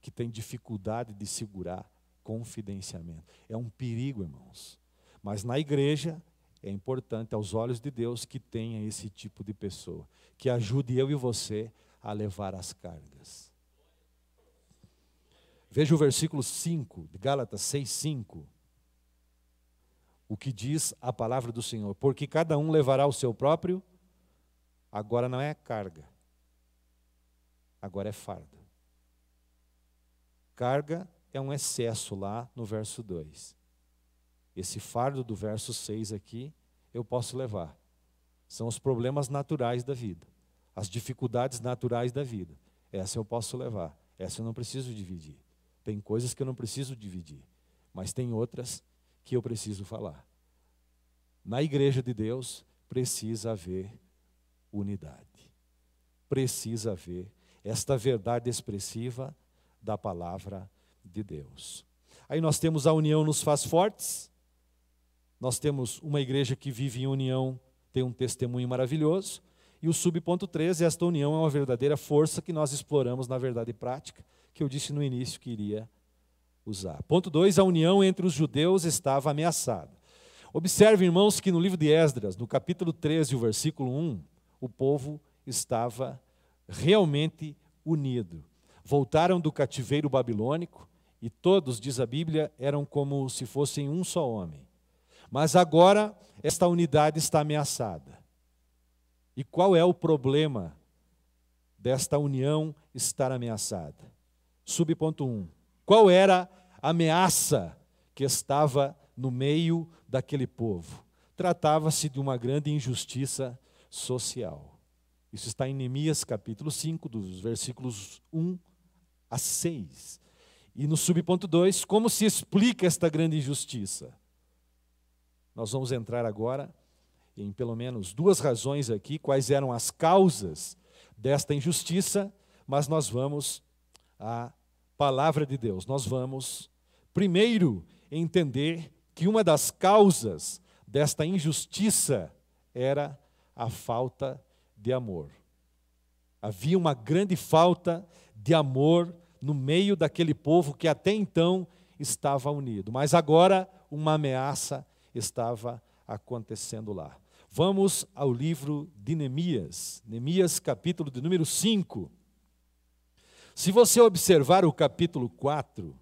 que tem dificuldade de segurar confidenciamento. É um perigo, irmãos. Mas na igreja é importante, aos olhos de Deus, que tenha esse tipo de pessoa, que ajude eu e você a levar as cargas. Veja o versículo 5, de Gálatas 6:5. O que diz a palavra do Senhor. Porque cada um levará o seu próprio, agora não é carga, agora é fardo. Carga é um excesso lá no verso 2. Esse fardo do verso 6 aqui, eu posso levar. São os problemas naturais da vida, as dificuldades naturais da vida. Essa eu posso levar, essa eu não preciso dividir. Tem coisas que eu não preciso dividir, mas tem outras que eu preciso falar. Na igreja de Deus, precisa haver unidade. Precisa haver esta verdade expressiva da palavra de Deus. Aí nós temos a união nos faz fortes. Nós temos uma igreja que vive em união, tem um testemunho maravilhoso. E o subponto 13, esta união é uma verdadeira força que nós exploramos na verdade prática, que eu disse no início que iria usar. Ponto 2, a união entre os judeus estava ameaçada. Observe, irmãos, que no livro de Esdras, no capítulo 13, o versículo 1, o povo estava realmente unido. Voltaram do cativeiro babilônico e todos, diz a Bíblia, eram como se fossem um só homem. Mas agora esta unidade está ameaçada. E qual é o problema desta união estar ameaçada? Subponto 1. Qual era a ameaça que estava no meio daquele povo? Tratava-se de uma grande injustiça social. Isso está em Neemias capítulo 5, dos versículos 1 a 6. E no subponto 2, como se explica esta grande injustiça? Nós vamos entrar agora em pelo menos duas razões aqui, quais eram as causas desta injustiça, mas nós vamos à palavra de Deus. Nós vamos, primeiro, entender que uma das causas desta injustiça era a falta de amor. Havia uma grande falta de amor no meio daquele povo que até então estava unido. Mas agora uma ameaça estava acontecendo lá. Vamos ao livro de Neemias. Neemias, capítulo de número 5. Se você observar o capítulo 4,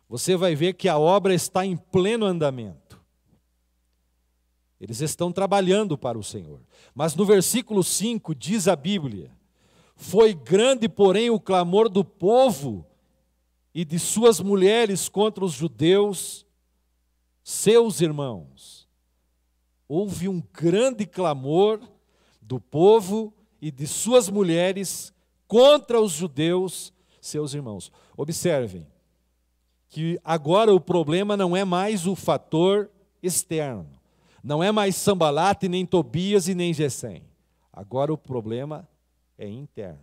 você vai ver que a obra está em pleno andamento. Eles estão trabalhando para o Senhor. Mas no versículo 5 diz a Bíblia: foi grande, porém, o clamor do povo e de suas mulheres contra os judeus, seus irmãos. Houve um grande clamor do povo e de suas mulheres contra os judeus, seus irmãos. Observem que agora o problema não é mais o fator externo. Não é mais Sambalate, nem Tobias e nem Gesem. Agora o problema é interno.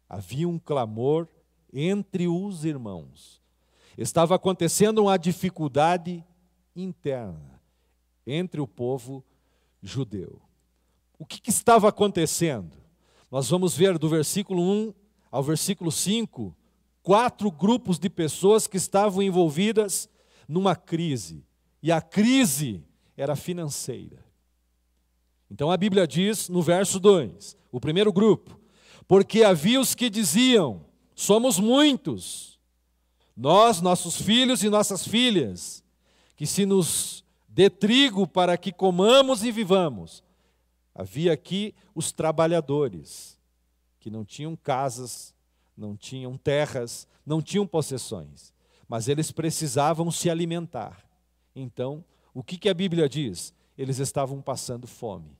Havia um clamor entre os irmãos. Estava acontecendo uma dificuldade interna entre o povo judeu. O que estava acontecendo? Nós vamos ver do versículo 1 ao versículo 5, 4 grupos de pessoas que estavam envolvidas numa crise. E a crise era financeira. Então a Bíblia diz no verso 2, o primeiro grupo: porque havia os que diziam, somos muitos, nós, nossos filhos e nossas filhas, que se nos dê trigo para que comamos e vivamos. Havia aqui os trabalhadores, que não tinham casas, não tinham terras, não tinham possessões, mas eles precisavam se alimentar. Então, o que a Bíblia diz? Eles estavam passando fome.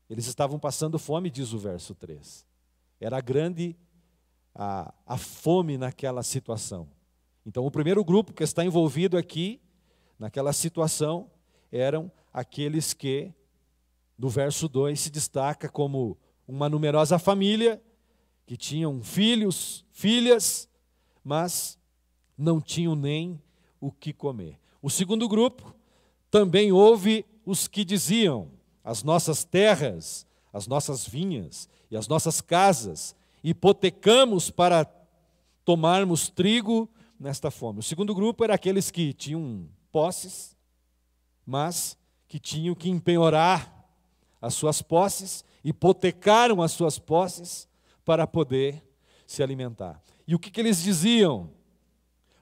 Eles estavam passando fome, diz o verso 3. Era grande a fome naquela situação. Então, o primeiro grupo que está envolvido aqui, naquela situação, eram aqueles que, no verso 2, se destaca como uma numerosa família, que tinham filhos, filhas, mas não tinham nem o que comer. O segundo grupo, também houve os que diziam, as nossas terras, as nossas vinhas e as nossas casas, hipotecamos para tomarmos trigo nesta fome. O segundo grupo era aqueles que tinham posses, mas que tinham que empenhorar as suas posses, hipotecaram as suas posses para poder se alimentar. E o que eles diziam?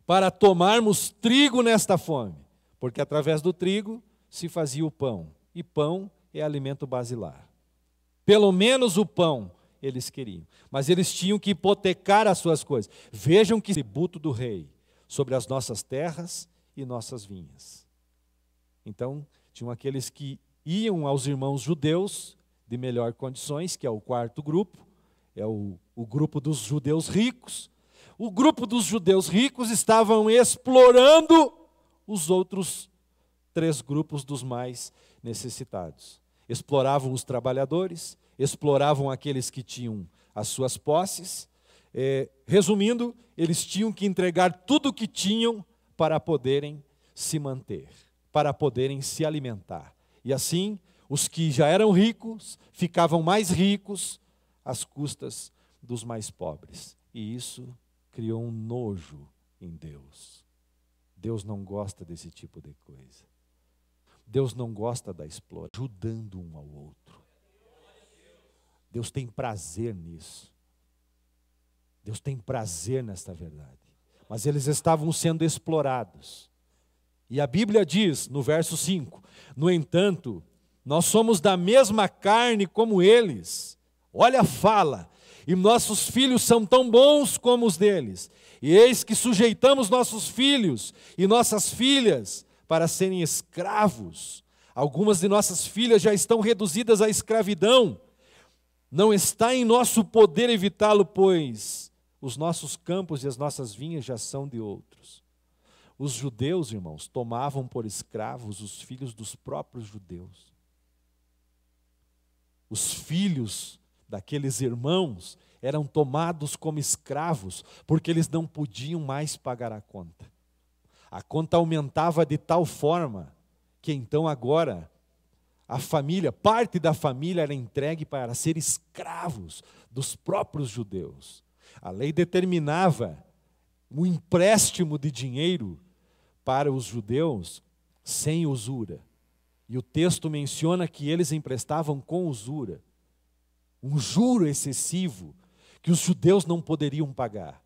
Para tomarmos trigo nesta fome, porque através do trigo se fazia o pão, e pão é alimento basilar. Pelo menos o pão eles queriam, mas eles tinham que hipotecar as suas coisas. Vejam que tributo do rei sobre as nossas terras e nossas vinhas. Então, tinham aqueles que iam aos irmãos judeus de melhor condições, que é o quarto grupo, é o grupo dos judeus ricos. O grupo dos judeus ricos estavam explorando os outros 3 grupos dos mais necessitados. Exploravam os trabalhadores, exploravam aqueles que tinham as suas posses. Resumindo, eles tinham que entregar tudo o que tinham para poderem se manter, para poderem se alimentar. E assim, os que já eram ricos ficavam mais ricos às custas dos mais pobres. E isso criou um nojo em Deus. Deus não gosta desse tipo de coisa. Deus não gosta da exploração, ajudando um ao outro. Deus tem prazer nisso. Deus tem prazer nesta verdade. Mas eles estavam sendo explorados. E a Bíblia diz, no verso 5, no entanto, nós somos da mesma carne como eles. Olha a fala. E nossos filhos são tão bons como os deles. E eis que sujeitamos nossos filhos e nossas filhas para serem escravos. Algumas de nossas filhas já estão reduzidas à escravidão. Não está em nosso poder evitá-lo, pois os nossos campos e as nossas vinhas já são de outros. Os judeus, irmãos, tomavam por escravos os filhos dos próprios judeus. Os filhos daqueles irmãos eram tomados como escravos, porque eles não podiam mais pagar a conta. A conta aumentava de tal forma que então agora a família, parte da família era entregue para ser escravos dos próprios judeus. A lei determinava um empréstimo de dinheiro para os judeus sem usura. E o texto menciona que eles emprestavam com usura. Um juro excessivo que os judeus não poderiam pagar.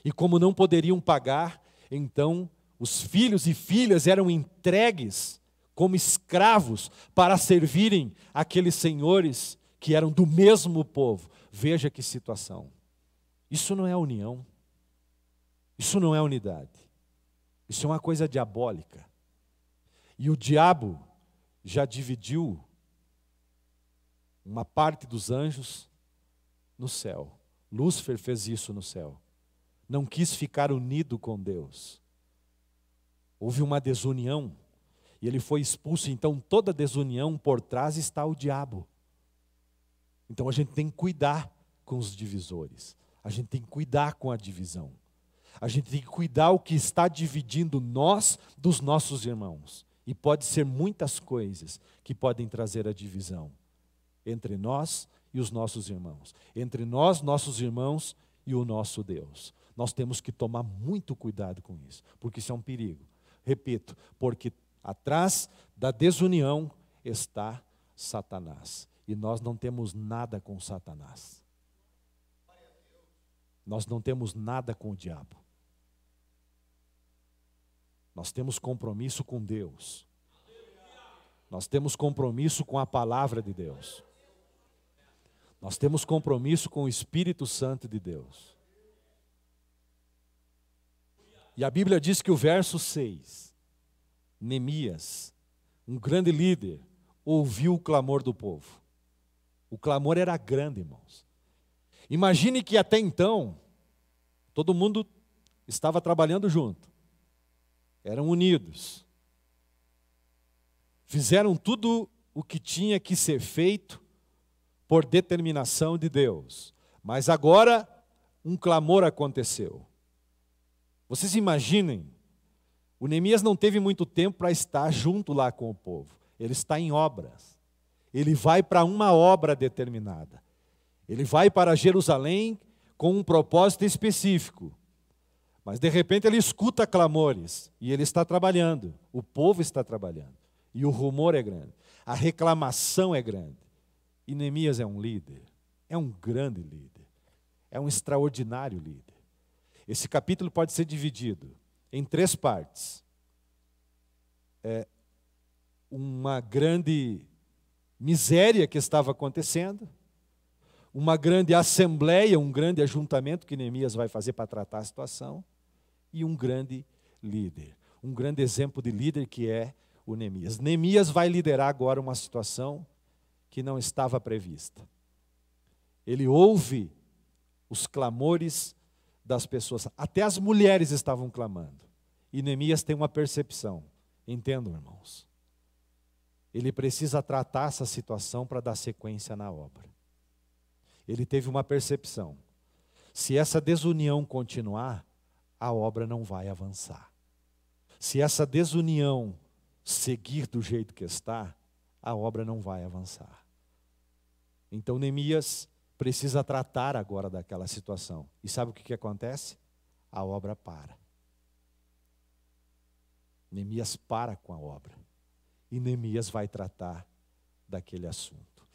E como não poderiam pagar, então os filhos e filhas eram entregues como escravos para servirem aqueles senhores que eram do mesmo povo. Veja que situação. Isso não é união. Isso não é unidade. Isso é uma coisa diabólica. E o diabo já dividiu uma parte dos anjos no céu. Lúcifer fez isso no céu. Não quis ficar unido com Deus. Houve uma desunião e ele foi expulso. Então toda desunião por trás está o diabo. Então a gente tem que cuidar com os divisores. A gente tem que cuidar com a divisão. A gente tem que cuidar o que está dividindo nós dos nossos irmãos. E pode ser muitas coisas que podem trazer a divisão entre nós e os nossos irmãos. Entre nós, nossos irmãos e o nosso Deus. Nós temos que tomar muito cuidado com isso, porque isso é um perigo. Repito, porque atrás da desunião está Satanás. E nós não temos nada com Satanás. Nós não temos nada com o diabo. Nós temos compromisso com Deus. Nós temos compromisso com a palavra de Deus. Nós temos compromisso com o Espírito Santo de Deus. E a Bíblia diz que o verso 6, Neemias, um grande líder, ouviu o clamor do povo. O clamor era grande, irmãos. Imagine que até então, todo mundo estava trabalhando junto. Eram unidos. Fizeram tudo o que tinha que ser feito por determinação de Deus. Mas agora, um clamor aconteceu. Vocês imaginem, o Neemias não teve muito tempo para estar junto lá com o povo. Ele está em obras. Ele vai para uma obra determinada. Ele vai para Jerusalém com um propósito específico. Mas de repente ele escuta clamores e ele está trabalhando. O povo está trabalhando. E o rumor é grande. A reclamação é grande. E Neemias é um líder. É um grande líder. É um extraordinário líder. Esse capítulo pode ser dividido em 3 partes. Uma grande miséria que estava acontecendo, uma grande assembleia, um grande ajuntamento que Neemias vai fazer para tratar a situação, e um grande líder, um grande exemplo de líder que é o Neemias. Neemias vai liderar agora uma situação que não estava prevista. Ele ouve os clamores das pessoas, até as mulheres estavam clamando, e Neemias tem uma percepção, entendam, irmãos, ele precisa tratar essa situação para dar sequência na obra. Ele teve uma percepção, se essa desunião continuar, a obra não vai avançar. Se essa desunião seguir do jeito que está, a obra não vai avançar. Então Neemias precisa tratar agora daquela situação. E sabe o que acontece? A obra para. Neemias para com a obra. E Neemias vai tratar daquele assunto.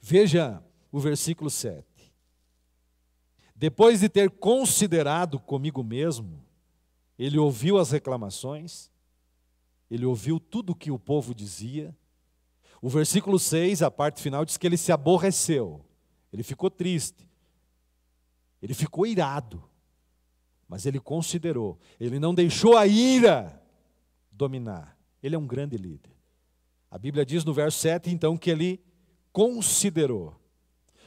Veja o versículo 7. Depois de ter considerado comigo mesmo, ele ouviu as reclamações, ele ouviu tudo o que o povo dizia. O versículo 6, a parte final, diz que ele se aborreceu, ele ficou triste, ele ficou irado, mas ele considerou, ele não deixou a ira dominar. Ele é um grande líder. A Bíblia diz no verso 7, então, que ele considerou.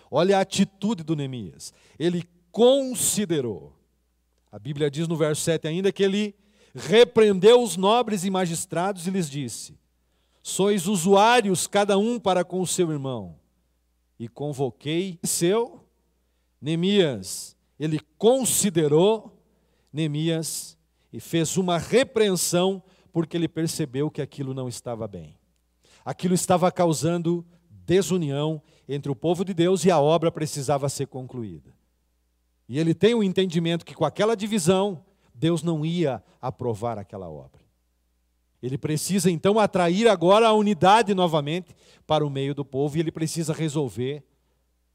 Olha a atitude do Neemias. Ele considerou. A Bíblia diz no verso 7 ainda que ele repreendeu os nobres e magistrados e lhes disse: sois usuários cada um para com o seu irmão. E convoquei seu Neemias. Ele considerou Neemias e fez uma repreensão porque ele percebeu que aquilo não estava bem. Aquilo estava causando desunião entre o povo de Deus e a obra precisava ser concluída. E ele tem um entendimento que com aquela divisão, Deus não ia aprovar aquela obra. Ele precisa então atrair agora a unidade novamente para o meio do povo e ele precisa resolver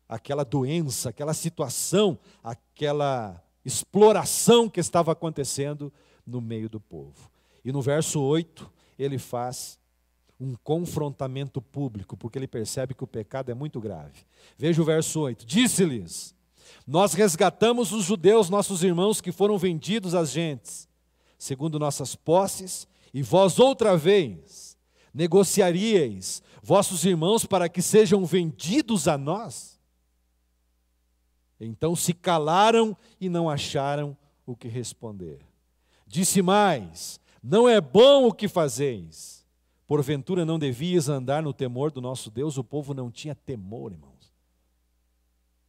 aquela doença, aquela situação, aquela exploração que estava acontecendo no meio do povo. E no verso 8, ele faz um confrontamento público, porque ele percebe que o pecado é muito grave. Veja o verso 8. Disse-lhes: nós resgatamos os judeus, nossos irmãos, que foram vendidos às gentes, segundo nossas posses, e vós outra vez negociaríeis vossos irmãos para que sejam vendidos a nós? Então se calaram e não acharam o que responder. Disse mais: não é bom o que fazeis. Porventura não devias andar no temor do nosso Deus? O povo não tinha temor, irmãos.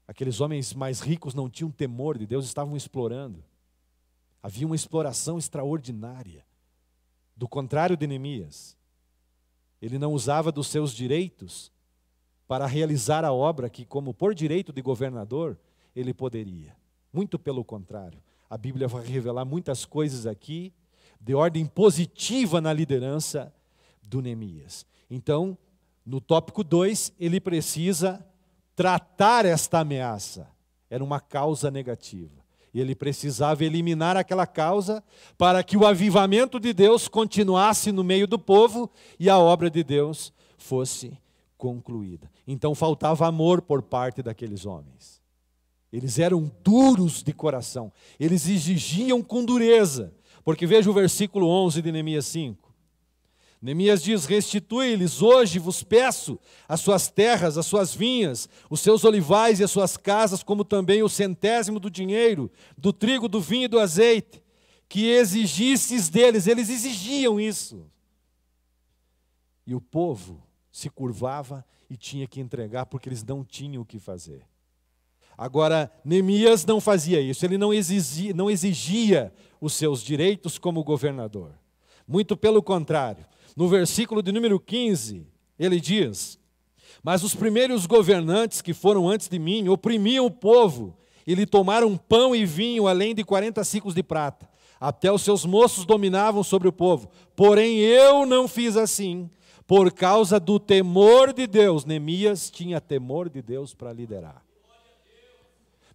Aqueles homens mais ricos não tinham temor de Deus, estavam explorando. Havia uma exploração extraordinária. Do contrário de Neemias, ele não usava dos seus direitos para realizar a obra que, como por direito de governador, ele poderia. Muito pelo contrário. A Bíblia vai revelar muitas coisas aqui de ordem positiva na liderança do Neemias. Então, no tópico 2, ele precisa tratar esta ameaça. Era uma causa negativa. E ele precisava eliminar aquela causa para que o avivamento de Deus continuasse no meio do povo e a obra de Deus fosse concluída. Então faltava amor por parte daqueles homens. Eles eram duros de coração. Eles exigiam com dureza. Porque veja o versículo 11 de Neemias 5. Neemias diz: restitui-lhes hoje, vos peço, as suas terras, as suas vinhas, os seus olivais e as suas casas, como também o 100º do dinheiro, do trigo, do vinho e do azeite, que exigistes deles. Eles exigiam isso. E o povo se curvava e tinha que entregar, porque eles não tinham o que fazer. Agora, Neemias não fazia isso, ele não exigia os seus direitos como governador. Muito pelo contrário. No versículo de número 15, ele diz: mas os primeiros governantes que foram antes de mim oprimiam o povo e lhe tomaram pão e vinho, além de 40 ciclos de prata. Até os seus moços dominavam sobre o povo. Porém eu não fiz assim, por causa do temor de Deus. Neemias tinha temor de Deus para liderar.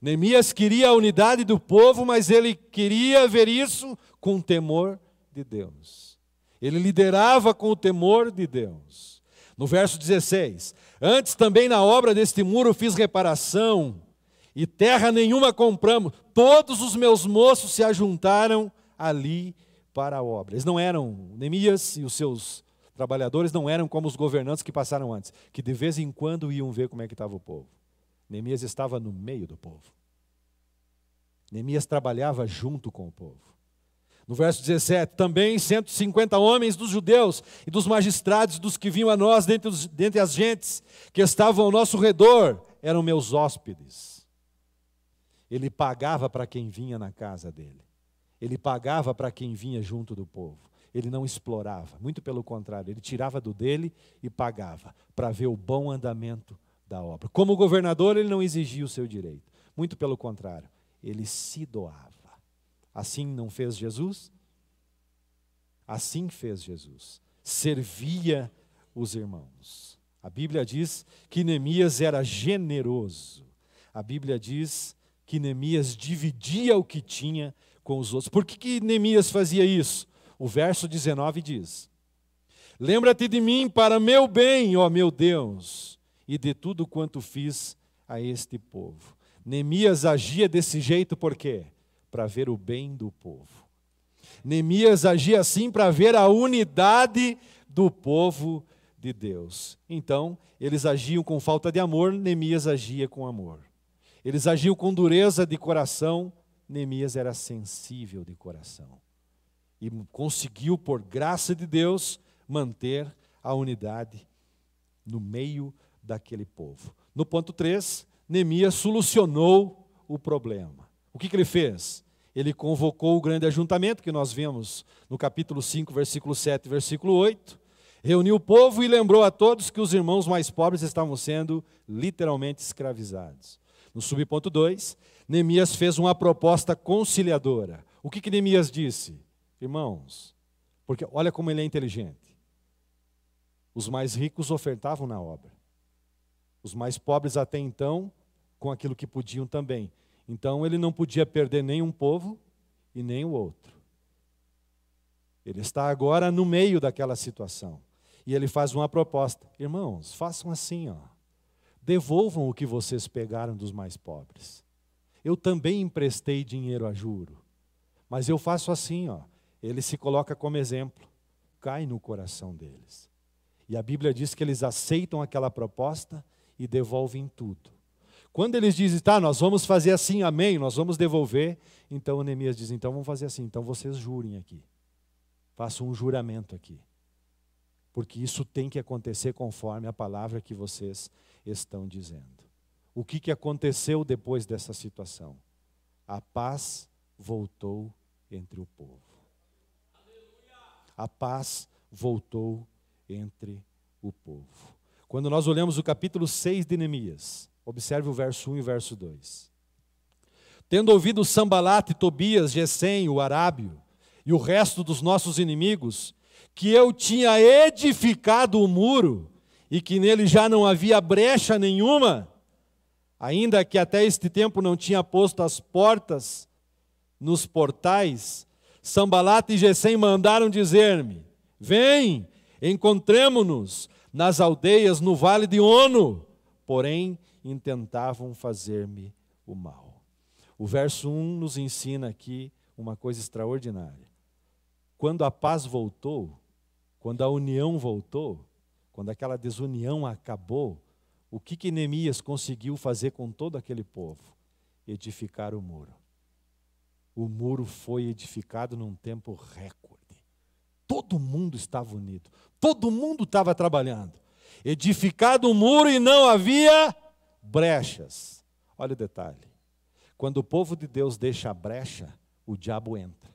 Neemias queria a unidade do povo, mas ele queria ver isso com temor de Deus. Ele liderava com o temor de Deus. No verso 16: antes também na obra deste muro fiz reparação, e terra nenhuma compramos. Todos os meus moços se ajuntaram ali para a obra. Eles não eram, Neemias e os seus trabalhadores não eram como os governantes que passaram antes, que de vez em quando iam ver como é que estava o povo. Neemias estava no meio do povo. Neemias trabalhava junto com o povo. No verso 17, também 150 homens dos judeus e dos magistrados, dos que vinham a nós dentre as gentes que estavam ao nosso redor, eram meus hóspedes. Ele pagava para quem vinha na casa dele. Ele pagava para quem vinha junto do povo. Ele não explorava, muito pelo contrário, ele tirava do dele e pagava para ver o bom andamento da obra. Como governador, ele não exigia o seu direito. Muito pelo contrário, ele se doava. Assim não fez Jesus? Assim fez Jesus. Servia os irmãos. A Bíblia diz que Neemias era generoso. A Bíblia diz que Neemias dividia o que tinha com os outros. Por que Neemias fazia isso? O verso 19 diz: lembra-te de mim para meu bem, ó meu Deus, e de tudo quanto fiz a este povo. Neemias agia desse jeito por quê? Para ver o bem do povo. Neemias agia assim para ver a unidade do povo de Deus. Então, eles agiam com falta de amor, Neemias agia com amor. Eles agiam com dureza de coração, Neemias era sensível de coração. E conseguiu, por graça de Deus, manter a unidade no meio daquele povo. No ponto 3, Neemias solucionou o problema. O que ele fez? Ele convocou o grande ajuntamento, que nós vemos no capítulo 5, versículo 7 e versículo 8. Reuniu o povo e lembrou a todos que os irmãos mais pobres estavam sendo literalmente escravizados. No subponto 2, Neemias fez uma proposta conciliadora. O que Neemias disse? Irmãos, porque olha como ele é inteligente. Os mais ricos ofertavam na obra. Os mais pobres até então, com aquilo que podiam também. Então ele não podia perder nem um povo e nem o outro. Ele está agora no meio daquela situação. E ele faz uma proposta. Irmãos, façam assim, ó. Devolvam o que vocês pegaram dos mais pobres. Eu também emprestei dinheiro a juro. Mas eu faço assim, ó. Ele se coloca como exemplo. Cai no coração deles. E a Bíblia diz que eles aceitam aquela proposta e devolvem tudo. Quando eles dizem, tá, nós vamos fazer assim, amém, nós vamos devolver. Então o Neemias diz, então vamos fazer assim. Então vocês jurem aqui. Façam um juramento aqui. Porque isso tem que acontecer conforme a palavra que vocês estão dizendo. O que aconteceu depois dessa situação? A paz voltou entre o povo. A paz voltou entre o povo. Quando nós olhamos o capítulo 6 de Neemias, observe o verso 1 e o verso 2. Tendo ouvido Sambalate, Tobias, Gesem, o arábio, e o resto dos nossos inimigos, que eu tinha edificado o muro, e que nele já não havia brecha nenhuma, ainda que até este tempo não tinha posto as portas nos portais, Sambalate e Gesem mandaram dizer-me, vem, encontremo-nos nas aldeias no vale de Ono, porém intentavam fazer-me o mal. O verso 1 nos ensina aqui uma coisa extraordinária. Quando a paz voltou, quando a união voltou, quando aquela desunião acabou, o que Neemias conseguiu fazer com todo aquele povo? Edificar o muro. O muro foi edificado num tempo recorde. Todo mundo estava unido, todo mundo estava trabalhando. Edificado o muro e não havia brechas. Olha o detalhe. Quando o povo de Deus deixa a brecha, o diabo entra.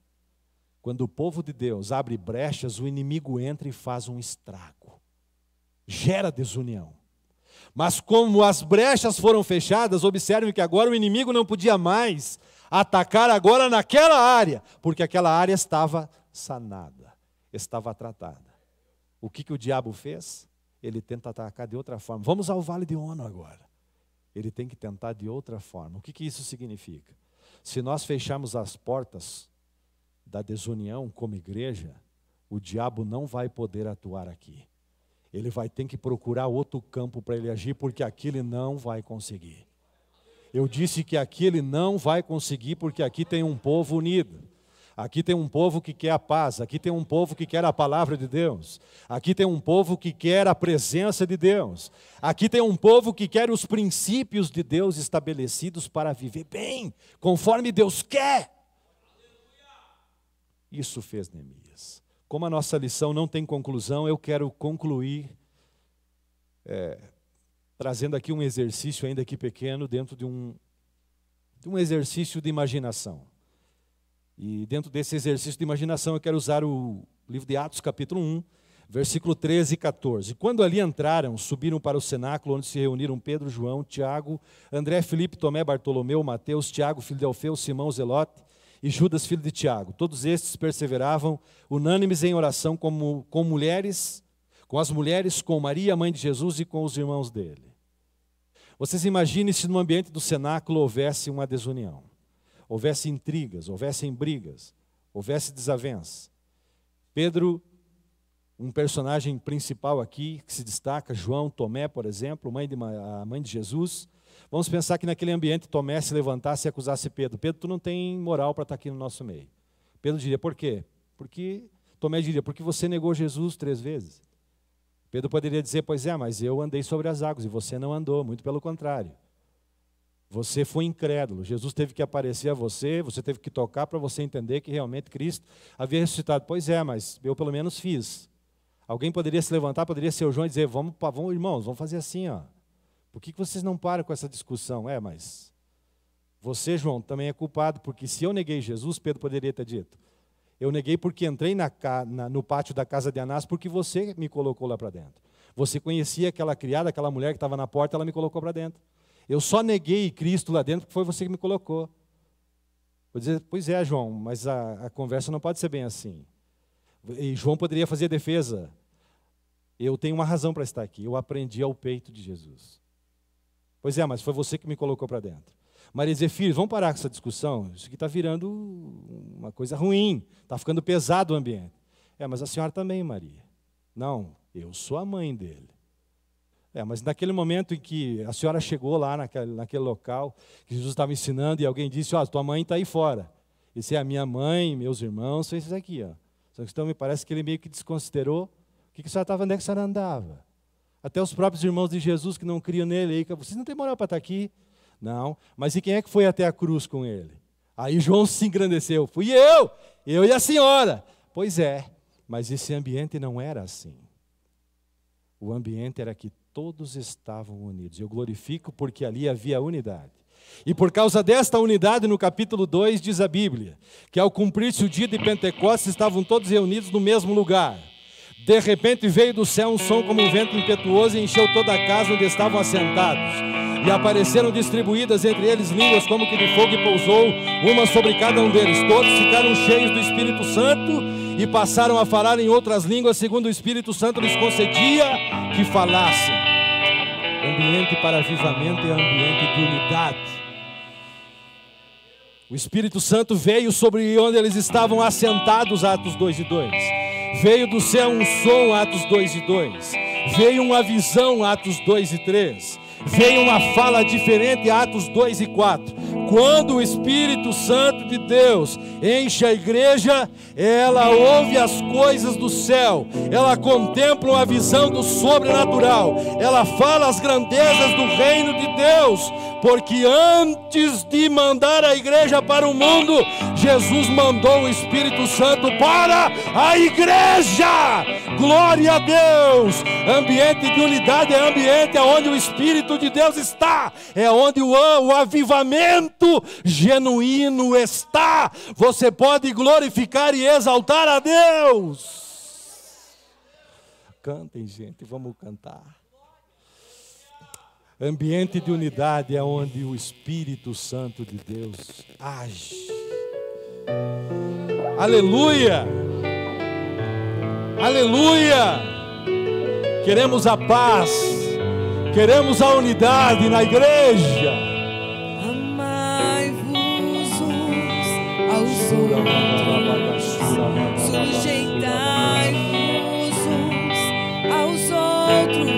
Quando o povo de Deus abre brechas, o inimigo entra e faz um estrago. Gera desunião. Mas como as brechas foram fechadas, observem que agora o inimigo não podia mais atacar agora naquela área, porque aquela área estava sanada, estava tratada. O que o diabo fez? Ele tenta atacar de outra forma. Vamos ao Vale de Ono agora. Ele tem que tentar de outra forma. O que isso significa? Se nós fecharmos as portas da desunião como igreja, o diabo não vai poder atuar aqui. Ele vai ter que procurar outro campo para ele agir, porque aqui ele não vai conseguir. Eu disse que aqui ele não vai conseguir, porque aqui tem um povo unido. Aqui tem um povo que quer a paz, aqui tem um povo que quer a palavra de Deus. Aqui tem um povo que quer a presença de Deus. Aqui tem um povo que quer os princípios de Deus estabelecidos para viver bem, conforme Deus quer. Isso fez Neemias. Como a nossa lição não tem conclusão, eu quero concluir trazendo aqui um exercício ainda aqui pequeno, dentro de um exercício de imaginação. E dentro desse exercício de imaginação eu quero usar o livro de Atos capítulo 1, versículo 13 e 14. Quando ali entraram, subiram para o cenáculo onde se reuniram Pedro, João, Tiago, André, Filipe, Tomé, Bartolomeu, Mateus, Tiago, filho de Alfeu, Simão, Zelote e Judas, filho de Tiago. Todos estes perseveravam unânimes em oração com mulheres, com as mulheres, com Maria, mãe de Jesus, e com os irmãos dele. Vocês imaginem se no ambiente do cenáculo houvesse uma desunião, houvesse intrigas, houvessem brigas, houvesse desavença. Pedro, um personagem principal aqui, que se destaca, João, Tomé, por exemplo, a mãe de Jesus. Vamos pensar que naquele ambiente Tomé se levantasse e acusasse Pedro. Pedro, tu não tem moral para estar aqui no nosso meio. Pedro diria, por quê? Tomé diria, porque você negou Jesus 3 vezes. Pedro poderia dizer, pois é, mas eu andei sobre as águas e você não andou, muito pelo contrário. Você foi incrédulo, Jesus teve que aparecer a você, você teve que tocar para você entender que realmente Cristo havia ressuscitado. Pois é, mas eu pelo menos fiz. Alguém poderia se levantar, poderia ser o João e dizer, vamos irmãos, vamos fazer assim, ó. Por que vocês não param com essa discussão? Mas você, João, também é culpado, porque se eu neguei Jesus, Pedro poderia ter dito, eu neguei porque entrei no pátio da casa de Anás porque você me colocou lá para dentro. Você conhecia aquela criada, aquela mulher que estava na porta, ela me colocou para dentro. Eu só neguei Cristo lá dentro porque foi você que me colocou. Vou dizer, pois é, João, mas a conversa não pode ser bem assim. E João poderia fazer defesa. Eu tenho uma razão para estar aqui. Eu aprendi ao peito de Jesus. Pois é, mas foi você que me colocou para dentro. Maria dizia, filhos, vamos parar com essa discussão. Isso aqui está virando uma coisa ruim. Está ficando pesado o ambiente. Mas a senhora também, Maria. Não, eu sou a mãe dele. Mas naquele momento em que a senhora chegou lá naquele local, que Jesus estava ensinando, e alguém disse, tua mãe está aí fora. E disse, a minha mãe, meus irmãos, são esses aqui. Então me parece que ele meio que desconsiderou. O que a senhora estava, onde é que a senhora andava? Até os próprios irmãos de Jesus que não criam nele, vocês não têm moral para estar aqui? Não, mas e quem é que foi até a cruz com ele? Aí João se engrandeceu, fui eu e a senhora. Pois é, mas esse ambiente não era assim. O ambiente era que todos estavam unidos. Eu glorifico porque ali havia unidade. E por causa desta unidade, no capítulo 2, diz a Bíblia, que ao cumprir-se o dia de Pentecostes, estavam todos reunidos no mesmo lugar. De repente veio do céu um som como um vento impetuoso e encheu toda a casa onde estavam assentados. E apareceram distribuídas entre eles línguas como que de fogo e pousou, uma sobre cada um deles. Todos ficaram cheios do Espírito Santo e passaram a falar em outras línguas, segundo o Espírito Santo lhes concedia que falassem. Ambiente para avivamento é ambiente de unidade. O Espírito Santo veio sobre onde eles estavam assentados, Atos 2:2. Veio do céu um som, Atos 2:2. Veio uma visão, Atos 2:3. Veio uma fala diferente, Atos 2:4. Quando o Espírito Santo de Deus enche a igreja, ela ouve as coisas do céu, ela contempla uma visão do sobrenatural, ela fala as grandezas do reino de Deus, porque antes de mandar a igreja para o mundo, Jesus mandou o Espírito Santo para a igreja. Glória a Deus! Ambiente de unidade é ambiente onde o Espírito de Deus está, é onde o avivamento genuíno está. Você pode glorificar e exaltar a Deus. Cantem, gente, vamos cantar. Ambiente de unidade é onde o Espírito Santo de Deus age. Aleluia! Aleluia! Queremos a paz, queremos a unidade na igreja. Amai-vos uns aos outros, sujeitai-vos uns aos outros.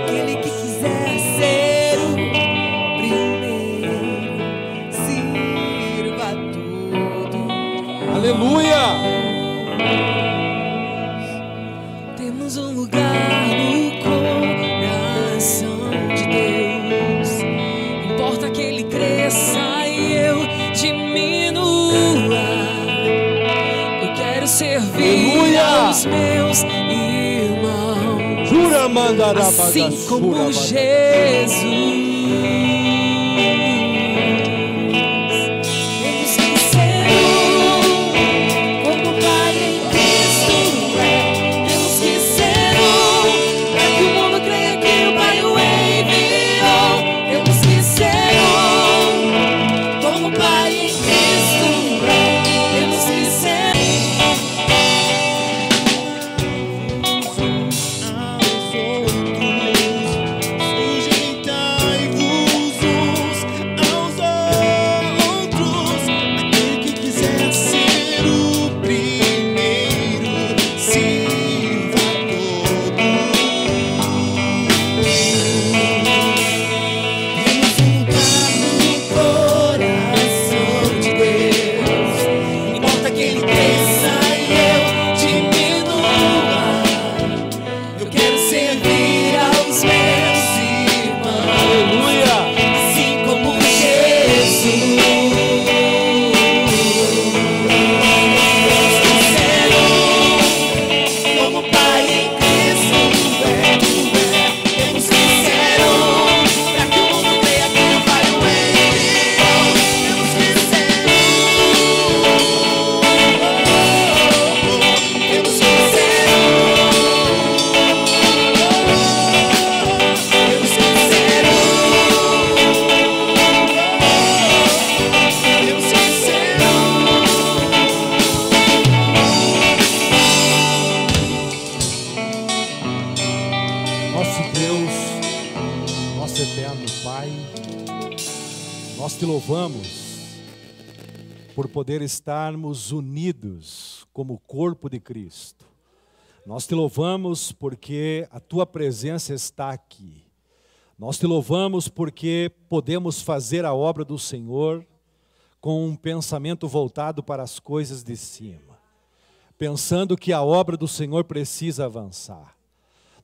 Aquele que quiser ser o primeiro, sirva tudo. Aleluia! Temos um lugar no coração de Deus. Importa que Ele cresça e eu diminua. Eu quero servir aos meus irmãos, Jura mandar assim como Jesus. Nosso eterno Pai, nós te louvamos por poder estarmos unidos como corpo de Cristo. Nós te louvamos porque a tua presença está aqui. Nós te louvamos porque podemos fazer a obra do Senhor com um pensamento voltado para as coisas de cima, pensando que a obra do Senhor precisa avançar.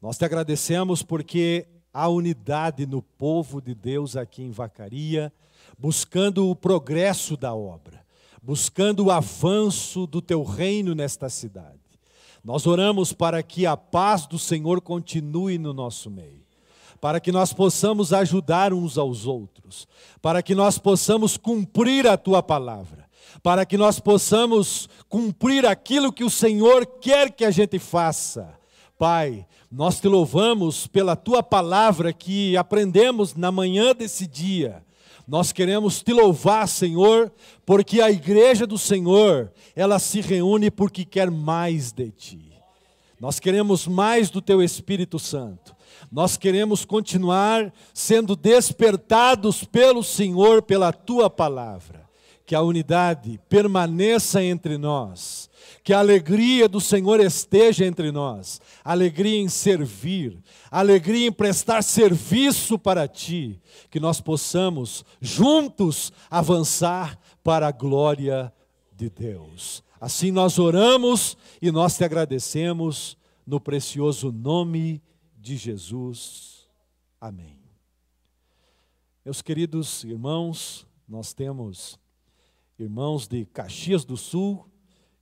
Nós te agradecemos porque há unidade no povo de Deus aqui em Vacaria, buscando o progresso da obra, buscando o avanço do teu reino nesta cidade. Nós oramos para que a paz do Senhor continue no nosso meio, para que nós possamos ajudar uns aos outros, para que nós possamos cumprir a tua palavra, para que nós possamos cumprir aquilo que o Senhor quer que a gente faça. Pai, nós te louvamos pela tua palavra que aprendemos na manhã desse dia. Nós queremos te louvar, Senhor, porque a igreja do Senhor, ela se reúne porque quer mais de ti. Nós queremos mais do teu Espírito Santo. Nós queremos continuar sendo despertados pelo Senhor, pela tua palavra. Que a unidade permaneça entre nós. Que a alegria do Senhor esteja entre nós, alegria em servir, alegria em prestar serviço para Ti, que nós possamos juntos avançar para a glória de Deus. Assim nós oramos e nós te agradecemos no precioso nome de Jesus. Amém. Meus queridos irmãos, nós temos irmãos de Caxias do Sul,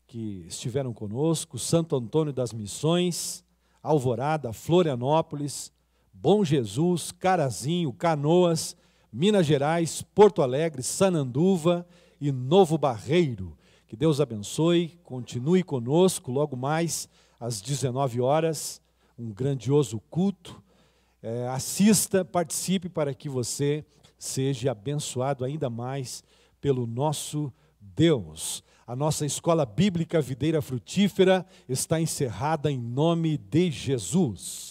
que estiveram conosco, Santo Antônio das Missões, Alvorada, Florianópolis, Bom Jesus, Carazinho, Canoas, Minas Gerais, Porto Alegre, Sananduva e Novo Barreiro. Que Deus abençoe, continue conosco, logo mais às 19 horas, um grandioso culto. Assista, participe para que você seja abençoado ainda mais pelo nosso Deus. A nossa escola bíblica Videira Frutífera está encerrada em nome de Jesus.